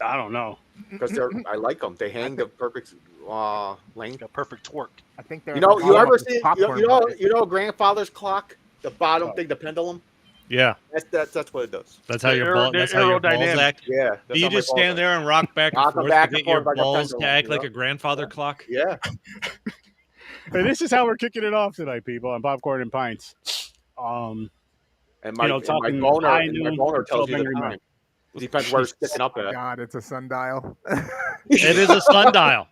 I don't know. Because I like them. They hang the perfect length. A perfect torque. I think they're. You ever see popcorn? you know grandfather's clock, the bottom thing, the pendulum. Yeah, that's what it does. that's how your balls act. Yeah, Do you just stand there and rock back and forth to get your balls to act like a grandfather clock? Yeah. Hey, this is how we're kicking it off tonight, people, on Popcorn and Pints. And my talking boner tells you the time. It depends where it's sticking up at. God, it's a sundial. It is a sundial.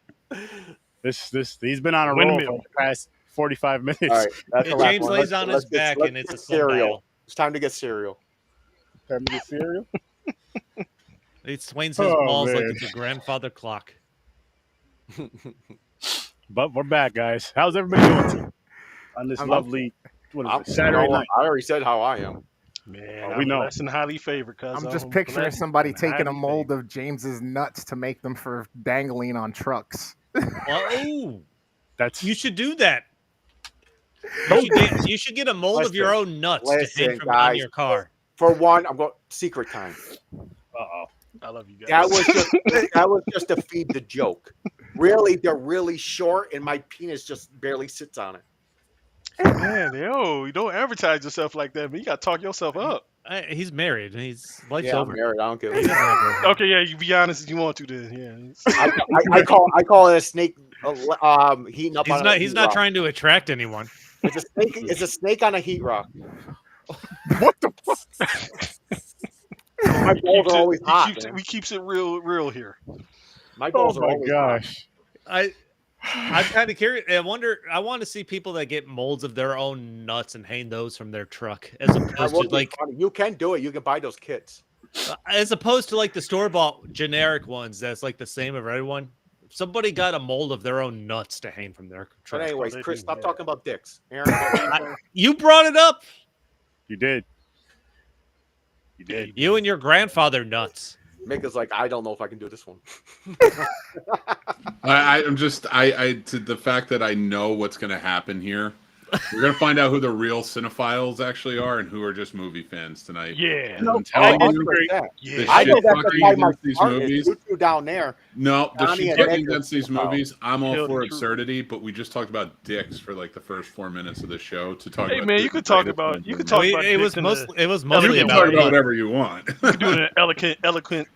He's been on a roll for the past 45 minutes. All right, that's the last James one. lays on his back and it's a sundial. It's time to get cereal. Time to get cereal? He swings his balls like it's a grandfather clock. But we're back, guys. How's everybody doing on this lovely Saturday night? I already said how I am. Man, we know. Blessed and highly favored. I'm just picturing somebody taking a mold of James's nuts to make them for dangling on trucks. Oh, that's you should do that. You should get a mold of your own nuts to hang from on your car. For one, I'm going secret time. Uh-oh. I love you guys. That was just to feed the joke. Really, they're really short, and my penis just barely sits on it. Man, you don't advertise yourself like that, man. You got to talk yourself up. He's married. Life's over. I'm married. I don't give a Okay, yeah, you be honest if you want to. Then, yeah. I call it a snake heating up. He's not trying to attract anyone. It's a snake on a heat rock. What the fuck? My balls are always hot. We keeps it real here. My balls are always gosh. hot. I'm kind of curious. I want to see people that get molds of their own nuts and hang those from their truck, as opposed to like you can do it. You can buy those kits, as opposed to like the store-bought generic ones. That's like the same of everyone. If somebody got a mold of their own nuts to hang from their truck. But anyways, Chris, stop talking about dicks. Aaron, you brought it up. You did. You did. You and your grandfather nuts. Mick is like, I don't know if I can do this one. I'm just to the fact that I know what's going to happen here. We're going to find out who the real cinephiles actually are and who are just movie fans tonight. Yeah. I'm telling you, I know that's why my these partner movies. You down there. No, the Donnie shit and talking Edgar. against these movies, I'm all Killed for it. absurdity, but we just talked about dicks for like the first 4 minutes of the show to talk Hey about. man, you could talk about It was mostly You can about talk about whatever you want. You can do it in an eloquent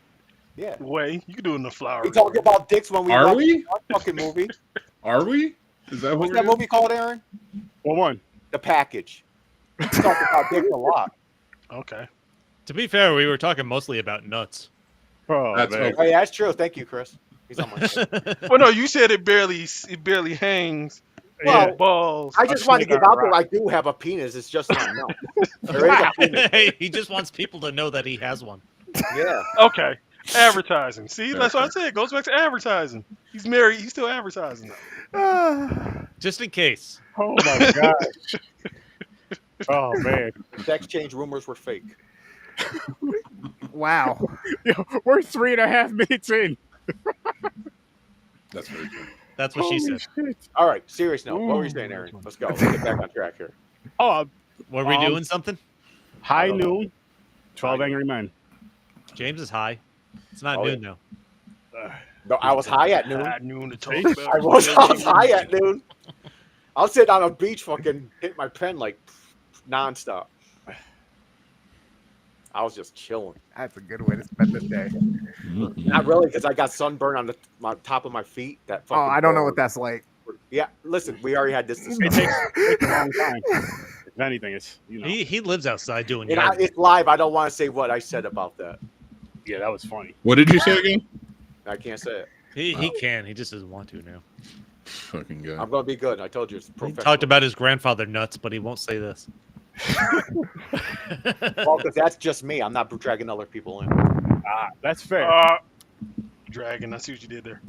Yeah. way. You can do it in the flower. We talked about dicks when we Are watched we? that fucking movie. Are we? Is that what What's we're that doing? movie called, Aaron? What one? The Package. We talked about dicks a lot. Okay. To be fair, we were talking mostly about nuts. Oh, That's man. okay. Oh, yeah, that's true. Thank you, Chris. He's on my side. Well, no, you said it barely hangs. Well, balls. I just wanted to get out there. I do have a penis. It's just not known. There is a penis. He just wants people to know that he has one. Yeah. Okay. Advertising. See, that's what I said. It goes back to advertising. He's married. He's still advertising. Just in case. Oh my gosh. Oh man. Sex change rumors were fake. Wow. Yo, we're 3.5 minutes in. That's very true. That's what she said. Shit. All right, serious note. What were you saying, Aaron? Let's go. Let's get back on track here. Oh, Were we doing something? high noon. 12 Angry Men. James is high. It's not Oh, noon though. No, I was high at noon. At noon to talk I about. I was high at noon. I was sitting on a beach, fucking hit my pen like nonstop. I was just chilling. That's a good way to spend the day. Not really, because I got sunburn on the top of my feet. That Oh, fucking I don't know what that's like. Yeah, listen, we already had this It discussion. takes a long time. If anything, it's He lives outside doing And yard. it's live. I don't want to say what I said about that. yeah, that was funny. What did you say again? I can't say it. He can. He just doesn't want to now. Fucking guy. I'm going to be good. I told you it's He professional. talked about his grandfather nuts, but he won't say this. Well, because that's just me. I'm not dragging other people in. That's fair. Dragon. I see what you did there.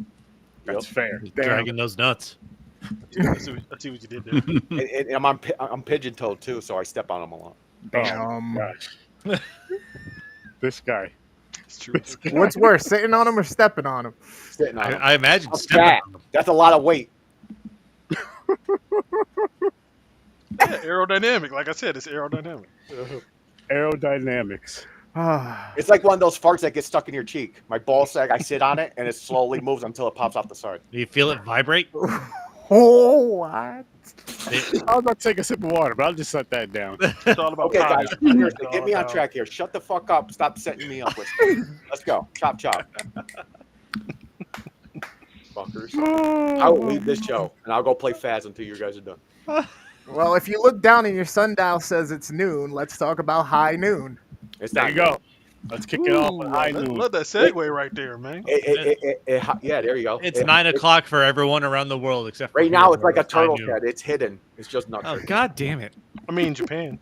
That's fair. Dragging those nuts. I see what you did there. And I'm pigeon-toed too, so I step on them a lot. Damn. Gosh. This guy. It's true. What's worse, sitting on him or stepping on him? Sitting on them. I imagine I'm stepping fat. on them. That's a lot of weight. Yeah, aerodynamic. Like I said, it's aerodynamic. Aerodynamics. It's like one of those farts that gets stuck in your cheek. My ball sack, I sit on it, and it slowly moves until it pops off the side. Do you feel it vibrate? Oh, what? I was about to take a sip of water, but I'll just set that down. It's all about Okay, guys, power. seriously, It's all get me on about- track here. Shut the fuck up. Stop setting me up with Let's go. Chop, chop. Fuckers. I will leave this show, and I'll go play Faz until you guys are done. Well, if you look down and your sundial says it's noon, let's talk about high noon. It's There not you go. Let's kick it off with Ooh, high love noon. that segue right there, man. Yeah, there you go. It's 9 o'clock for everyone around the world except for Right now, here, it's like a where high turtle noon. head. It's hidden. It's just not. Oh, God damn it. I mean, Japan.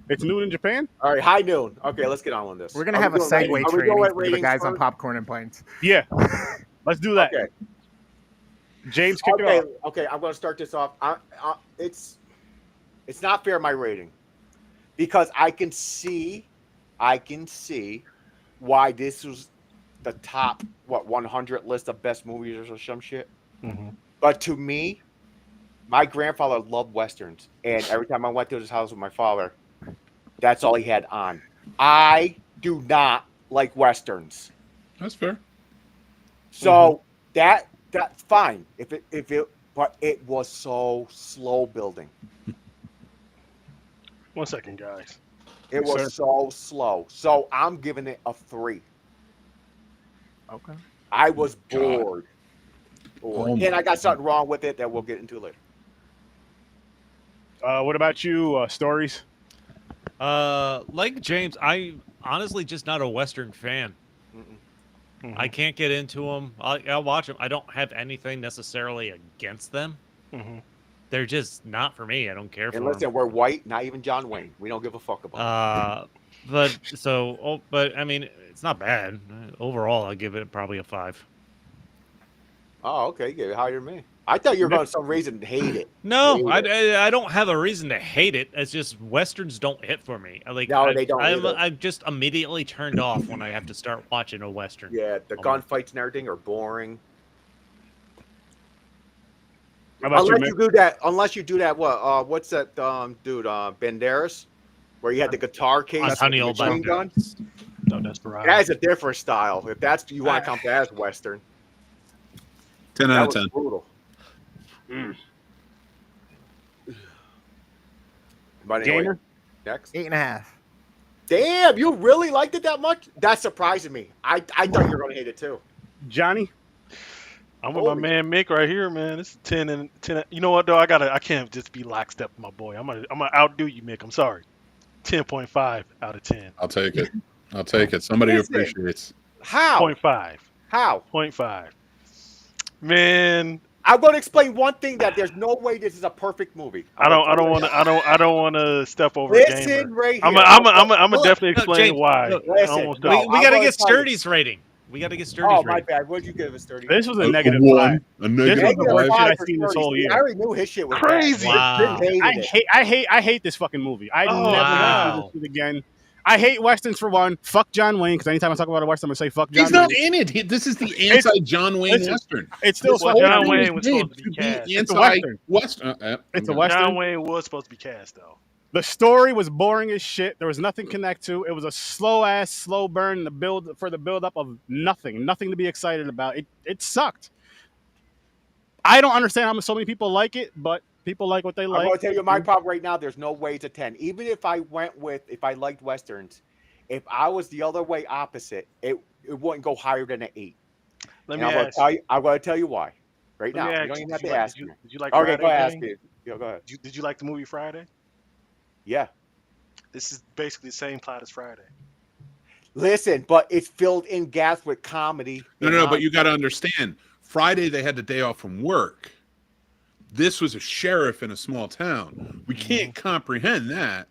It's noon in Japan? All right, high noon. Okay, let's get on with this. We're gonna Are have we a doing segue ratings? Are we training doing for the ratings guys on first? Popcorn and Pints. Yeah. Let's do that. Okay. James, kick it Okay. off. Okay. I'm going to start this off. It's not fair, my rating, because I can see why this was the top 100 list of best movies or some shit. Mm-hmm. But to me, my grandfather loved westerns, and every time I went to his house with my father, that's all he had on. I do not like westerns, That's fair. so that's fine. But it was so slow building. 1 second, guys. It Yes, was sir. so slow. So I'm giving it a 3. Okay. I was God. bored. Oh And my I got something wrong with it that we'll get into later. What about you, Stories? Like James, I honestly just not a Western fan. Mm-mm. I can't get into them. I'll watch them. I don't have anything necessarily against them. Mm-hmm. They're just not for me. I don't care for And them. listen, we're white, not even John Wayne. We don't give a fuck about But I mean, it's not bad. Overall, I'll give it probably a 5. it. Oh, okay. You gave it higher than me. I thought you were going to some reason hate it. No, Hate I don't have a reason to hate it. It's just westerns don't hit for me. No, they don't either. I'm just immediately turned off when I have to start watching a western. Yeah, the gunfights and everything are boring. How about you, Unless Mick? you do that, what's that dude, Banderas, where you had the guitar case, Antonio with the machine gun? Banderas. No, that's right. That's a different style. If that's you want to count that as Western, 10 that out of was 10. brutal. Mm. But anyway, Gamer? next. 8.5. Damn, you really liked it that much? That's surprising me. I thought you were going to hate it too. Johnny? I'm with my man Mick right here, man. It's 10 and 10. You know what though? I can't just be lockstep with my boy. I'm gonna outdo you, Mick. I'm sorry. 10.5 out of 10. I'll take it. I'll take it. Somebody Listen. appreciates. How? 0.5. How? 0.5. Man, I'm going to explain one thing that there's no way this is a perfect movie. I don't want to step over Listen Gamer. right here. I'm Look, definitely no, explain James, why. look, I listen, almost no, don't. We I'm got to gonna get tell you- Sturdy's rating. We got to get Sturdy's Oh, my rating. bad. What'd you give it, Sturdy? This was a A negative one, 5. a negative This was the worst 5. shit I've for seen this Sturdy. whole See, year. I already knew his shit was Crazy. Wow. Bad. Hated it. I hate this fucking movie. I Oh, never wow. want to do this shit again. I hate westerns for one. Fuck John Wayne, because anytime I talk about a western, I'm gonna say fuck John He's not Wayne. in it. This is the anti-John Wayne listen, Western. It's still Well, fucking John movie. Wayne was supposed to be cast. It's a Western. Anti-Western. It's a okay. Western. John Wayne was supposed to be cast though. The story was boring as shit. There was nothing to connect to. It was a slow burn. The build up of nothing to be excited about. It sucked. I don't understand how so many people like it, but people like what they I'm going like. to tell you my problem right now. There's no way it's a 10. Even if I liked Westerns, if I was the other way opposite, it wouldn't go higher than an 8. Let And me ask. I'm going to tell you why. Right Let now. me You ask don't you, even have did to you like- ask did me. you like Okay, Friday? go ask Gang? me. Yeah, go ahead. Did you like the movie Friday? Yeah. This is basically the same plot as Friday. Listen, but it's filled in gaps with comedy. No, but you got to understand. Friday, they had the day off from work. This was a sheriff in a small town. We can't comprehend that.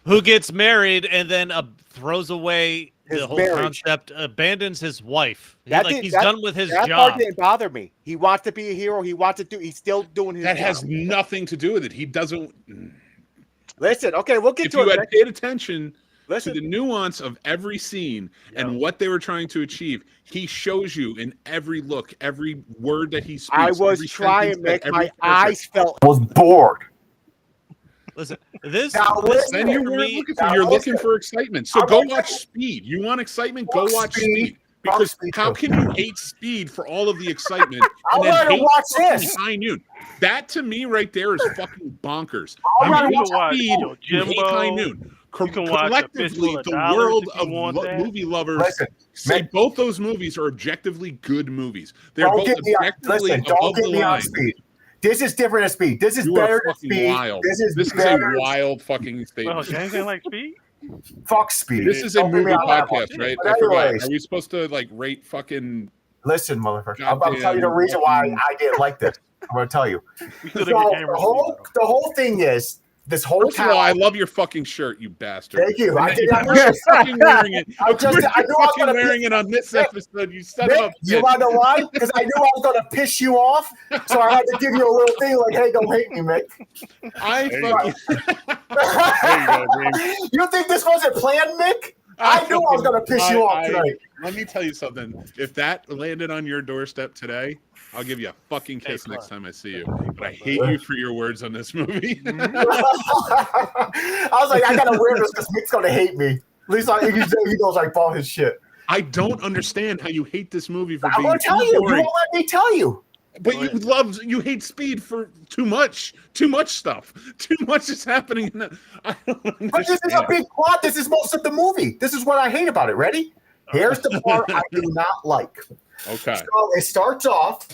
Who gets married and then throws away His the whole marriage. concept, abandons his wife. That He's didn't- done with his that job. part didn't bother me. He wants to be a hero. He wants to do. He's still doing his That job. has nothing to do with it. He doesn't. Listen, okay, we'll get If to you it. had paid attention Listen, to the nuance of every scene and what they were trying to achieve, he shows you in every look, every word that he speaks. I was every trying, sentence Mick. that My every character- eyes felt was bored. Listen, this. Now, this Then for you weren't me- looking for. You're looking for excitement. So go watch Speed. You want excitement? Go watch Speed. Because how can you hate Speed for all of the excitement and then hate fucking High Noon? That to me right there is fucking bonkers. I'll rather You hate watch Speed, Yo, you hate Jimbo. High Noon. You can watch A Collectively, Fistful of the Dollars world if you of want that. movie lovers Listen, say Mick, both those movies are objectively good movies. They're don't both get me on, objectively listen, don't above get the me on line. Speed. This is different than Speed. This is You better are than fucking Speed. wild. This is a better. wild fucking Well, statement. James ain't like Speed. Fuck Speed. This is a Don't get me movie on that one. podcast, right? But I forgot. anyways, Are we supposed to like rate fucking? listen, motherfucker. I'm about to tell you the Goddamn reason why fucking- I didn't like this. I'm going to tell you. We So still didn't get gamers. the whole thing is this whole First of all, I town. love your fucking shirt, you bastard. Thank you. I And did then not. you're fucking wearing it. I just- You're I knew I was fucking gonna wearing it on this Mick, episode. You son of a Mick, you bitch. want to know why? Because I knew I was going to piss you off, so I had to give you a little thing like, "Hey, don't hate me, Mick." I There you fucking. There you go, James. You think this wasn't planned, Mick? I knew I was going to piss you off tonight. Let me tell you something. If that landed on your doorstep today, I'll give you a fucking kiss next time I see you. But I hate you for your words on this movie. I was like, I gotta wear this because Mick's gonna hate me. At least he knows I bought his shit. I don't understand how you hate this movie for I'm being gonna tell too you. You boring. won't let me tell you. But you hate Speed for too much stuff. Too much is happening. I don't understand. But this is a big plot. This is most of the movie. This is what I hate about it. Ready? Here's the part I do not like. Okay. So it starts off.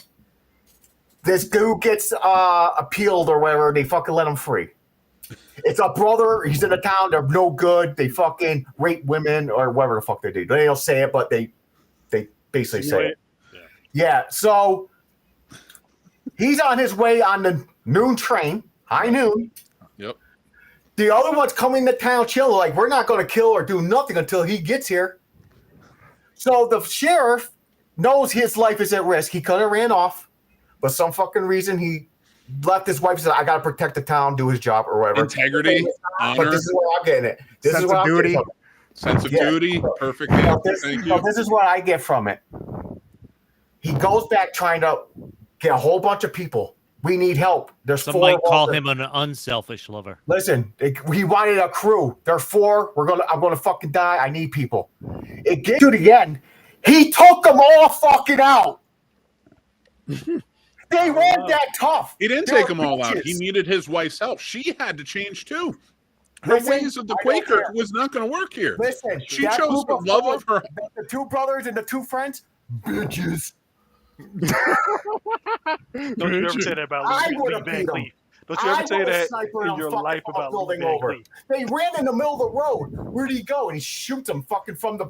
This dude gets appealed or whatever. They fucking let him free. It's a brother. He's in a town. They're no good. They fucking rape women or whatever the fuck they do. They don't say it, but they basically say it. Yeah. So he's on his way on the noon train, high noon. Yep. The other one's coming to town chill. Like, we're not going to kill or do nothing until he gets here. So the sheriff knows his life is at risk. He could have ran off, but some fucking reason he left his wife and said, I got to protect the town, do his job or whatever. Integrity, But honor, this is what I'm getting at. This Sense is what of I'm getting duty. from it. sense of Yeah. duty. Perfect No, answer. this, Thank no, you. this is what I get from it. He goes back trying to get a whole bunch of people. We need help. There's Some four might of call us. him an unselfish lover. Listen, he wanted a crew. There are four. I'm gonna fucking die. I need people. It gets to the end. He took them all fucking out. They weren't that tough. He didn't They take were them all out. bitches. He needed his wife's help. She had to change too. Her Listen, ways of the I don't Quaker care. was not going to work here. Listen, She that chose group the of love four, of her. the two brothers and the two friends, bitches. Don't you ever say that about I Lee would've Van beat 'em. Cleef. Don't you ever say would've that sniped him in your fucking life up about Lee building Van over. Cleef. They ran in the middle of the road. Where'd he go? And he shoots him fucking from the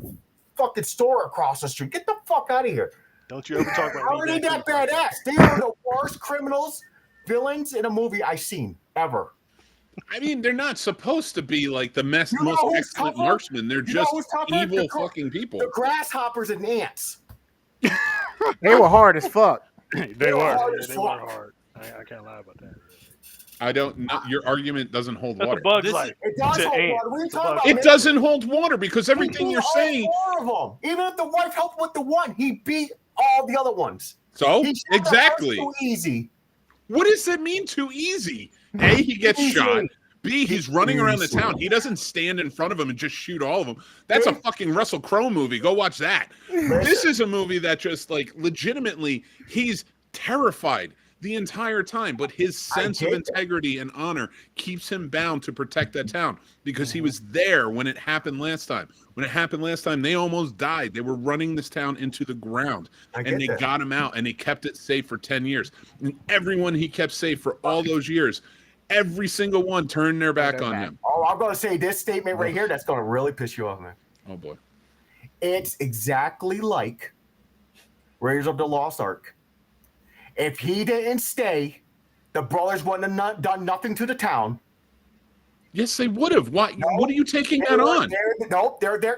fucking store across the street. Get the fuck out of here. Don't you ever talk about How are Lee they Van that Cleef like that. badass? They are the worst criminals, villains in a movie I've seen ever. I mean, they're not supposed to be like the most You know who's excellent tougher? marksmen. They're You know just who's tougher? evil The fucking people. The grasshoppers and ants. They were hard as fuck. They were. hard Yeah, as they were fuck. hard. I can't lie about that. I don't. Your argument doesn't hold That's water. a bug's This- life. It does To hold ants. water. What are you It's a talking bug. about? It man? doesn't hold water because He everything beat you're all saying. four of them. Even if the wife helped with the one, he beat all the other ones. So He shot the exactly. first two easy. What does that mean? Too easy. A, he gets Easy. shot. B, he's running around the Easy. town. He doesn't stand in front of him and just shoot all of them. That's a fucking Russell Crowe movie. Go watch that. This is a movie that just like legitimately, he's terrified the entire time, but his sense of get that. integrity and honor keeps him bound to protect that town because he was there when it happened last time. When it happened last time, they almost died. They were running this town into the ground, and they got him out, and they kept it safe for 10 years. And everyone he kept safe for all those years, every single one turned their back on him. Oh, I'm going to say this statement right here that's going to really piss you off, man. Oh boy. It's exactly like Raiders of the Lost Ark. If he didn't stay, the brothers wouldn't have done nothing to the town. Yes, they would have. Why? What are you taking that on?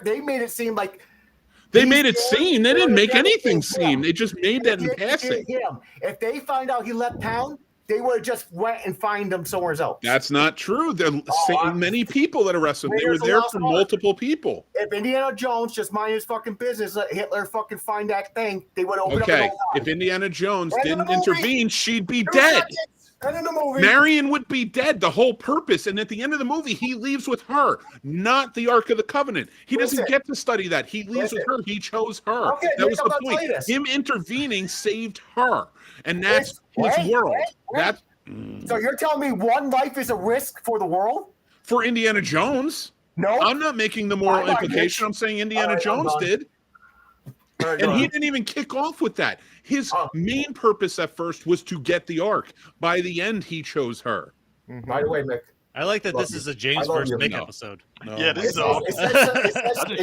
They made it seem like They made it seem. They didn't make anything seem. They just made that in passing. If they find out he left town, they would have just went and find him somewhere else. That's not true. There are many people that arrested him. They were Raiders of there Lost for Ark. multiple people. If Indiana Jones just mind his fucking business, let Hitler fucking find that thing, they would have opened up Okay, the whole if Indiana Jones End of didn't the movie. intervene, she'd be 2 dead. seconds. And in the movie, Marion would be dead. The whole purpose, and at the end of the movie, he leaves with her, not the Ark of the Covenant. He doesn't get to study that. He leaves with her. He chose her. Okay, that was I'm the about to tell you point. this. Him intervening saved her, and that's his world. That's So you're telling me one life is a risk for the world? for Indiana Jones. No, I'm not making the moral implication. I'm saying Indiana Jones did. And he didn't even kick off with that. His main purpose at first was to get the Ark. By the end, he chose her. By the way, Mick. I like that this is a James versus Mick episode. No. Yeah, this is all. It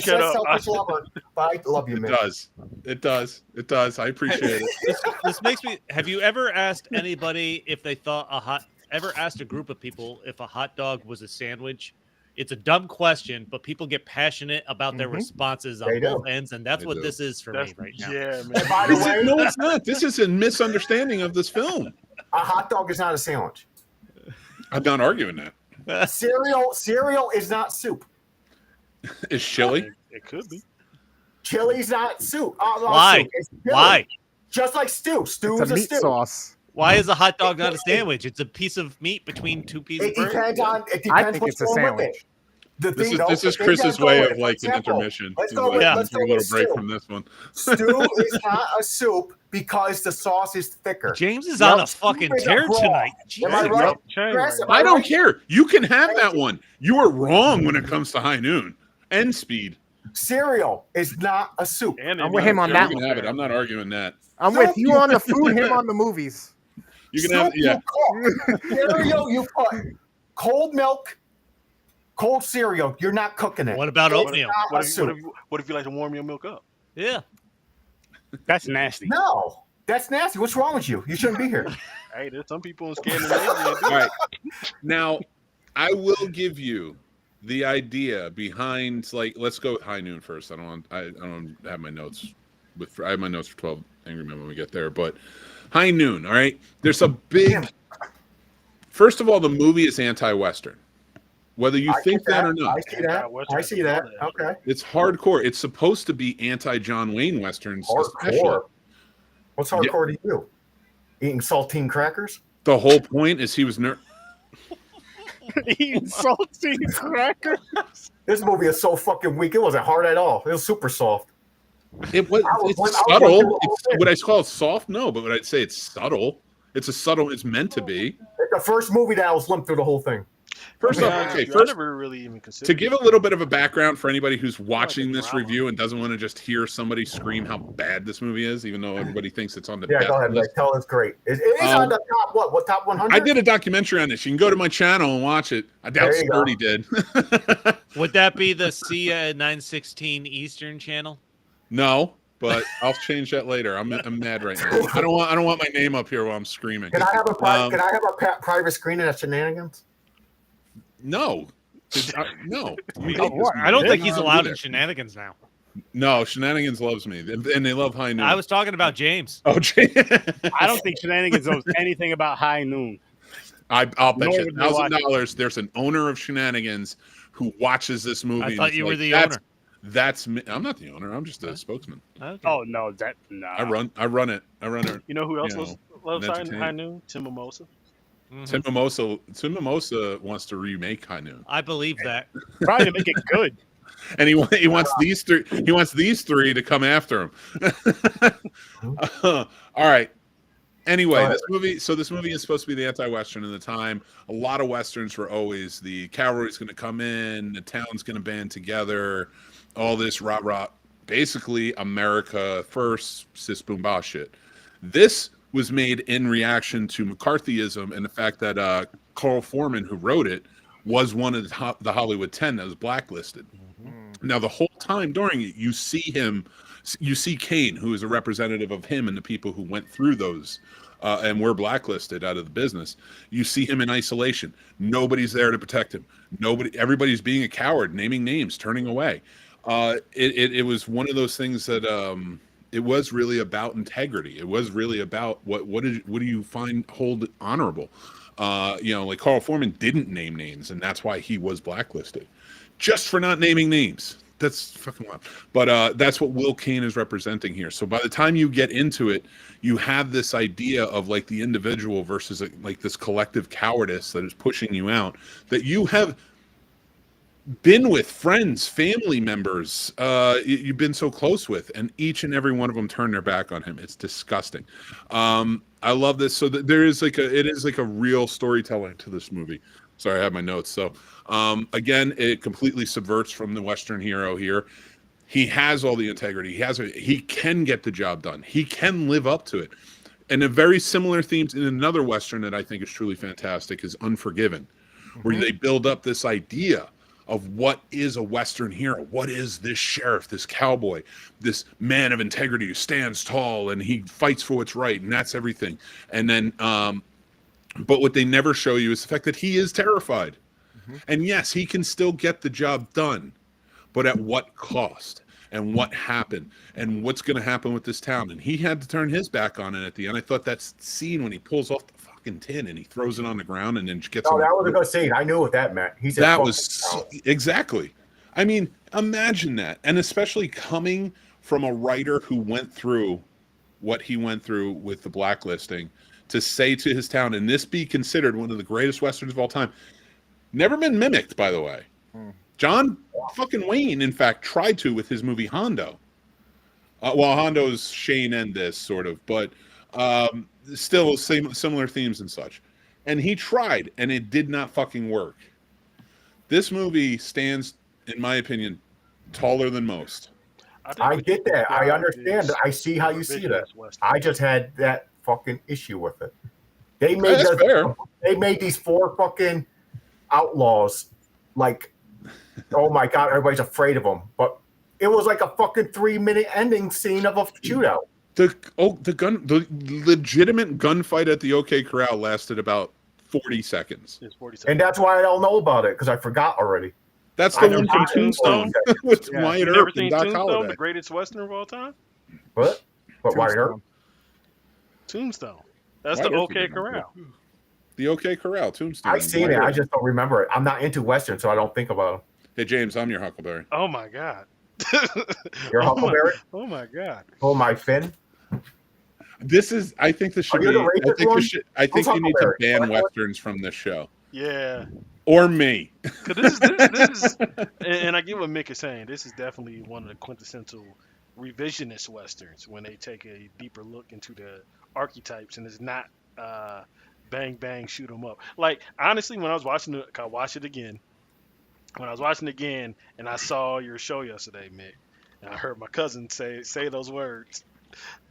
says selfish lover, but I love you, Mick. It does. I appreciate it. This makes me. Have you ever asked anybody if they thought ever asked a group of people if a hot dog was a sandwich? It's a dumb question, but people get passionate about their responses on both ends, and that's what this is for me right now. Yeah, man. And by the way, No, it's not. This is a misunderstanding of this film. a hot dog is not a sandwich. I'm not arguing that. Cereal is not soup. Is chili? It could be. Chili's not soup. Why? Soup. It's chili. Why? Just like stew. Stew It's is a a meat stew. sauce. Why is a hot dog not a sandwich? It's a piece of meat between two pieces It of bread. depends I think what's it's a going with sandwich. it. The This thing, is though, this is the thing Chris's that go way with of it. like For an example, intermission. Let's He's go like, with, "I'm let's go gonna with break stew. from this one." Stew is not a soup because the sauce is thicker. James is on a Stew fucking is a tear broth. tonight. Am I Jesus. right? Change. Chris, am I don't right? care. You can have that one. You are wrong when it comes to High Noon and Speed. Cereal is not a soup. And I'm with him on You that can one. have it. I'm not arguing that. I'm Soup, with you you- on the food, him on the movies. You can have Soup you cook. Cereal you put cold milk, cold cereal. You're not cooking it. What about It's oatmeal? not a What if, soup. what if you like to warm your milk up? Yeah. That's nasty. No, that's nasty. What's wrong with you? You shouldn't be here. Hey, there's some people in Scandinavia. that do All right. Now, I will give you the idea behind, like, let's go with High Noon first. I don't have my notes I have my notes for 12 Angry Men when we get there, but High Noon, all right? There's a big First of all, the movie is anti-Western. Whether you think that or not. I see that. I see that. Okay. It's hardcore. It's supposed to be anti-John Wayne Westerns. especially. Hardcore. What's hardcore to you? Eating saltine crackers? The whole point is he was Eating saltine crackers. This movie is so fucking weak. It wasn't hard at all. It was super soft. It was. It's subtle. Would I call it soft? No, but would I say it's subtle? It's a subtle. It's meant to be. It's the first movie that I was limped through the whole thing. First off, okay. I First, never really even considered to give a little bit of a background for anybody who's watching this review and doesn't want to just hear somebody scream how bad this movie is, even though everybody thinks it's on the best go ahead, list. Mike. Tell us great. It is on the top, what top 100? I did a documentary on this. You can go to my channel and watch it. I doubt There you go. STURD did. Would that be the C916 Eastern channel? No, but I'll change that later. I'm mad right now. I don't want my name up here while I'm screaming. Can I have a private screening at Shenanigans? No. No. I don't think he's allowed in Shenanigans now. No, Shenanigans loves me, and they love High Noon. I was talking about James. Oh, I don't think Shenanigans knows anything about High Noon. I'll bet Nor you would they watch $1,000. There's an owner of Shenanigans who watches this movie. I and thought is you like, were the owner. That's me. I'm not the owner. I'm just a spokesman. Okay. Oh no, nah. I run it. You know who else loves High entertain. Noon? Tim Mimosa. Tim Mimosa wants to remake High Noon, I believe that. Probably to make it good. and he wants these three. He wants these three to come after him. All right. Anyway, this movie is supposed to be the anti-Western in the time. A lot of Westerns were always the cavalry's going to come in, the town's going to band together, all this rah-rah. Basically, America first, sis boom bah shit. This was made in reaction to McCarthyism and the fact that Carl Foreman, who wrote it, was one of the Hollywood 10 that was blacklisted. Mm-hmm. Now, the whole time during it, you see Kane, who is a representative of him and the people who went through those and were blacklisted out of the business. You see him in isolation. Nobody's there to protect him. Everybody's being a coward, naming names, turning away. It was one of those things that it was really about integrity. It was really about what do you hold honorable? Like Carl Foreman didn't name names, and that's why he was blacklisted, just for not naming names. that's fucking wild. But that's what Will Kane is representing here. So by the time you get into it, you have this idea of like the individual versus like this collective cowardice that is pushing you out, that you have been with, friends, family members, you've been so close with, and each and every one of them turn their back on him. It's disgusting. I love this. So there is like it is like a real storytelling to this movie. Sorry, I have my notes. So again, it completely subverts from the Western hero here. He has all the integrity. He can get the job done. He can live up to it. And a very similar themes in another Western that I think is truly fantastic is Unforgiven, where they build up this idea of what is a Western hero. What is this sheriff, this cowboy, this man of integrity who stands tall and he fights for what's right, and that's everything. And then, but what they never show you is the fact that he is terrified. And yes, he can still get the job done, but at what cost? And what happened? And what's going to happen with this town? And he had to turn his back on it at the end. I thought that scene when he pulls off the fucking tin and he throws it on the ground and then gets. Oh, that was a good scene. I knew what that meant. That was exactly. I mean, imagine that, and especially coming from a writer who went through what he went through with the blacklisting, to say to his town, and this be considered one of the greatest Westerns of all time. Never been mimicked, by the way. John fucking Wayne, in fact, tried to with his movie Hondo. Well, Hondo's Shane and this sort of, but still similar themes and such. And he tried, and it did not fucking work. This movie stands, in my opinion, taller than most. I get that. I understand. I see how you see that. I just had that fucking issue with it. They made these 4 fucking outlaws like, oh my god, everybody's afraid of them. But it was like a fucking 3-minute ending scene of a shootout. The legitimate gunfight at the OK Corral lasted about 40 seconds. And that's why I don't know about it, because I forgot already. That's the one from Tombstone with Wyatt Earp and Doc Holliday. The greatest Western of all time? What Wyatt Earp? Tombstone. That's the OK Corral. The OK Corral, Tombstone. I've seen it. I just don't remember it. I'm not into Western, so I don't think about them. Hey, James, I'm your Huckleberry. Oh, my God. Your Huckleberry? Oh, my God. Oh, my Finn? This is, I think this should be, I think you need to ban Westerns from this show. Yeah. Or me. Because this is, and I get what Mick is saying, this is definitely one of the quintessential revisionist Westerns when they take a deeper look into the archetypes, and it's not bang, bang, shoot 'em up. Like, honestly, when I was watching it, I watched it again. When I was watching it again, and I saw your show yesterday, Mick, and I heard my cousin say those words,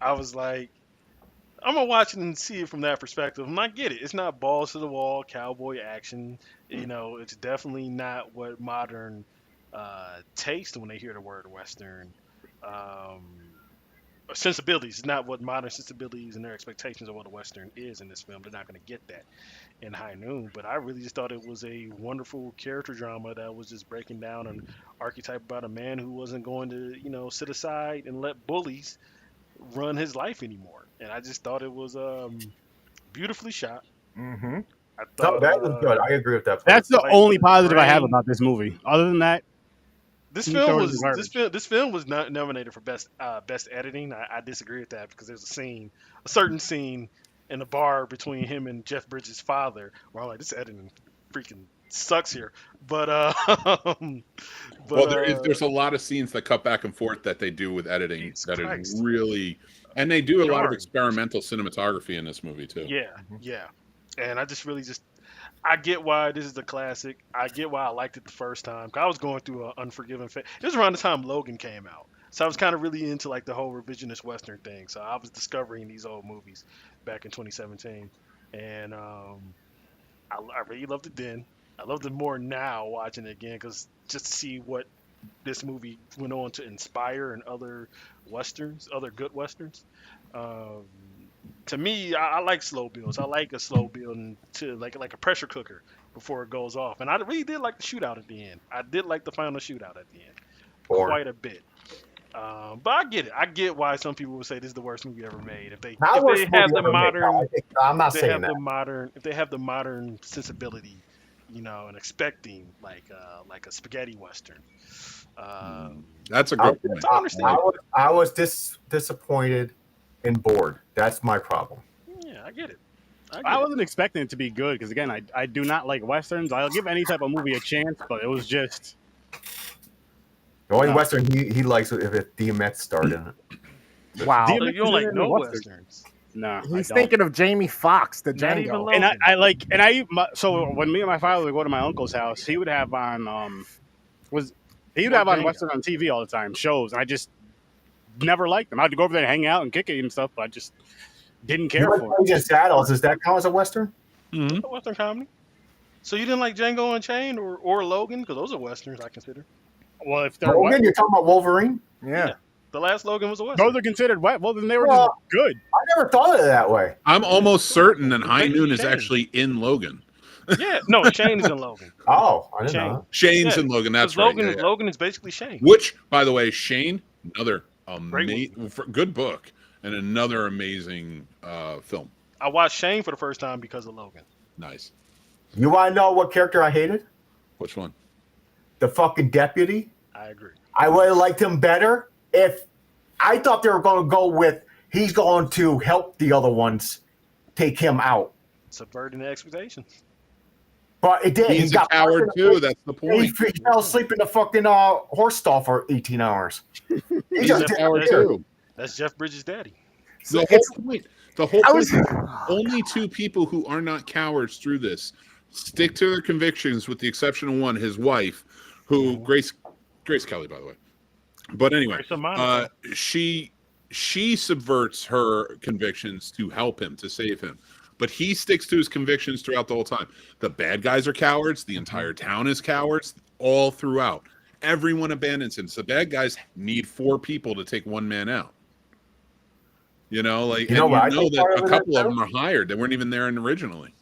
I was like, I'm gonna watch it and see it from that perspective. And I get it. It's not balls to the wall cowboy action. You know, it's definitely not what modern taste when they hear the word Western. Sensibilities is not what modern sensibilities and their expectations of what a Western is in this film. They're not going to get that in High Noon. But I really just thought it was a wonderful character drama that was just breaking down an archetype about a man who wasn't going to, you know, sit aside and let bullies run his life anymore. And I just thought it was beautifully shot. Mm-hmm. I thought that was good. I agree with that. That's the only positive I have about this movie. Other than that, this film was not nominated for best editing. I disagree with that because there's a certain scene in the bar between him and Jeff Bridges' father where I'm like, this editing freaking sucks here. But well, there's a lot of scenes that cut back and forth that they do with editing is really, and they do a lot of experimental cinematography in this movie too. Yeah. And I just really I get why this is a classic. I get why I liked it the first time. I was going through an Unforgiven phase. It was around the time Logan came out. So I was kind of really into like the whole revisionist Western thing. So I was discovering these old movies back in 2017. And I really loved it then. I loved it more now watching it again because just to see what this movie went on to inspire in other Westerns, other good Westerns. To me, I like slow builds. I like a slow build to like a pressure cooker before it goes off. And I really did like the shootout at the end. I did like the final shootout at the end quite a bit. But I get it. I get why some people would say this is the worst movie ever made. If they have the modern, I'm not saying that. If they have the modern sensibility, you know, and expecting like a spaghetti Western. That's a good point. I was disappointed and bored. That's my problem. Yeah, I get it. I wasn't expecting it to be good because, again, I do not like Westerns. I'll give any type of movie a chance, but it was just... The only Western he likes if DMX starred in it. Wow. So you don't like no Westerns? No, He's thinking of Jamie Foxx, the Not even Django. Logan. So when me and my father would go to my uncle's house, he would have on Western on TV all the time, shows, and I just never liked them. I'd go over there and hang out and kick it and stuff, but I just didn't care for it. Just Saddles, does that count as a Western? A Western comedy. So you didn't like Django Unchained or Logan? Because those are Westerns, I consider. Well, if they're Logan, you're talking about Wolverine? Yeah. The last Logan was a Western. Those are considered wet. Well, then they were just good. I never thought of it that way. I'm almost certain that High Noon is actually in Logan. Yeah, no, Shane is in Logan. Oh, I didn't know. Shane's in Logan. That's right. Logan, Logan is basically Shane. Which, by the way, Shane, another Great good book and another amazing film. I watched Shane for the first time because of Logan. Nice. You want to know what character I hated? Which one? The fucking deputy. I agree. I would have liked him better if I thought they were going to go with he's going to help the other ones take him out. Subverting the expectations. But it did. He's a coward too. That's the point. He fell asleep in the fucking horse stall for 18 hours. He's a coward too. That's Jeff Bridges' daddy. The whole point. Only two people who are not cowards through this stick to their convictions, with the exception of one, his wife, who Grace Kelly, by the way. But anyway, she subverts her convictions to help him, to save him. But he sticks to his convictions throughout the whole time. The bad guys are cowards. The entire town is cowards. All throughout. Everyone abandons him. So the bad guys need 4 people to take one man out. You know, like, that a couple of them are hired. They weren't even there originally.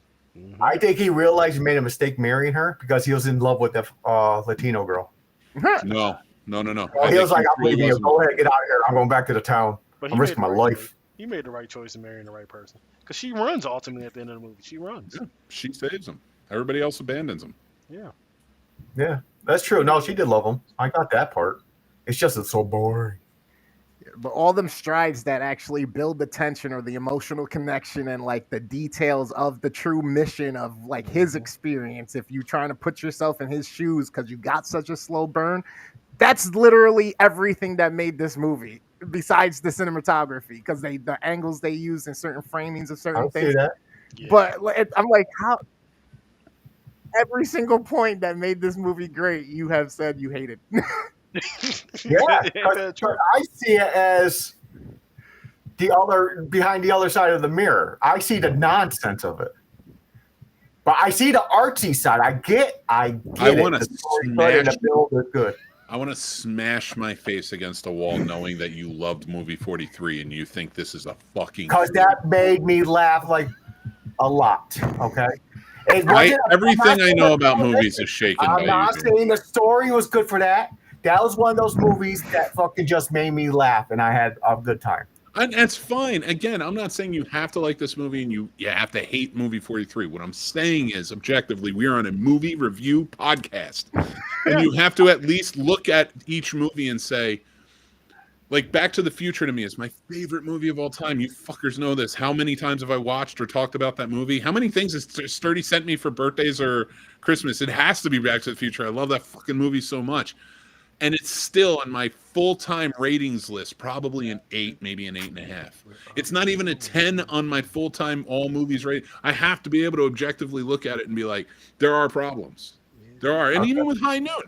I think he realized he made a mistake marrying her because he was in love with the Latino girl. No. He was like, I'm leaving you. Go ahead, get out of here. I'm going back to the town. I'm risking my life. He made the right choice in marrying the right person. Because she runs ultimately at the end of the movie. She runs. Yeah, she saves him. Everybody else abandons him. Yeah, that's true. No, she did love him. I got that part. It's just it's so boring. But all them strides that actually build the tension or the emotional connection and like the details of the true mission of like his experience, if you're trying to put yourself in his shoes because you got such a slow burn, that's literally everything that made this movie. Besides the cinematography, because the angles they use in certain framings of certain things. Yeah. But I'm like, how every single point that made this movie great, you have said you hated. I see it as behind the other side of the mirror. I see the nonsense of it. But I see the artsy side. I get I want to smash the build is good. I want to smash my face against a wall knowing that you loved movie 43 and you think this is a fucking... Because that made me laugh like a lot, okay? Everything I know about movies is shaken by you. I'm not saying the story was good for that. That was one of those movies that fucking just made me laugh and I had a good time. And that's fine. Again, I'm not saying you have to like this movie and you have to hate movie 43. What I'm saying is, objectively, we are on a movie review podcast. And you have to at least look at each movie and say, like, Back to the Future to me is my favorite movie of all time. You fuckers know this. How many times have I watched or talked about that movie? How many things has Sturdy sent me for birthdays or Christmas? It has to be Back to the Future. I love that fucking movie so much. And it's still on my full-time ratings list, probably an 8, maybe an 8.5. It's not even a 10 on my full-time all movies rating. I have to be able to objectively look at it and be like, there are problems. There are. And even with High Noon,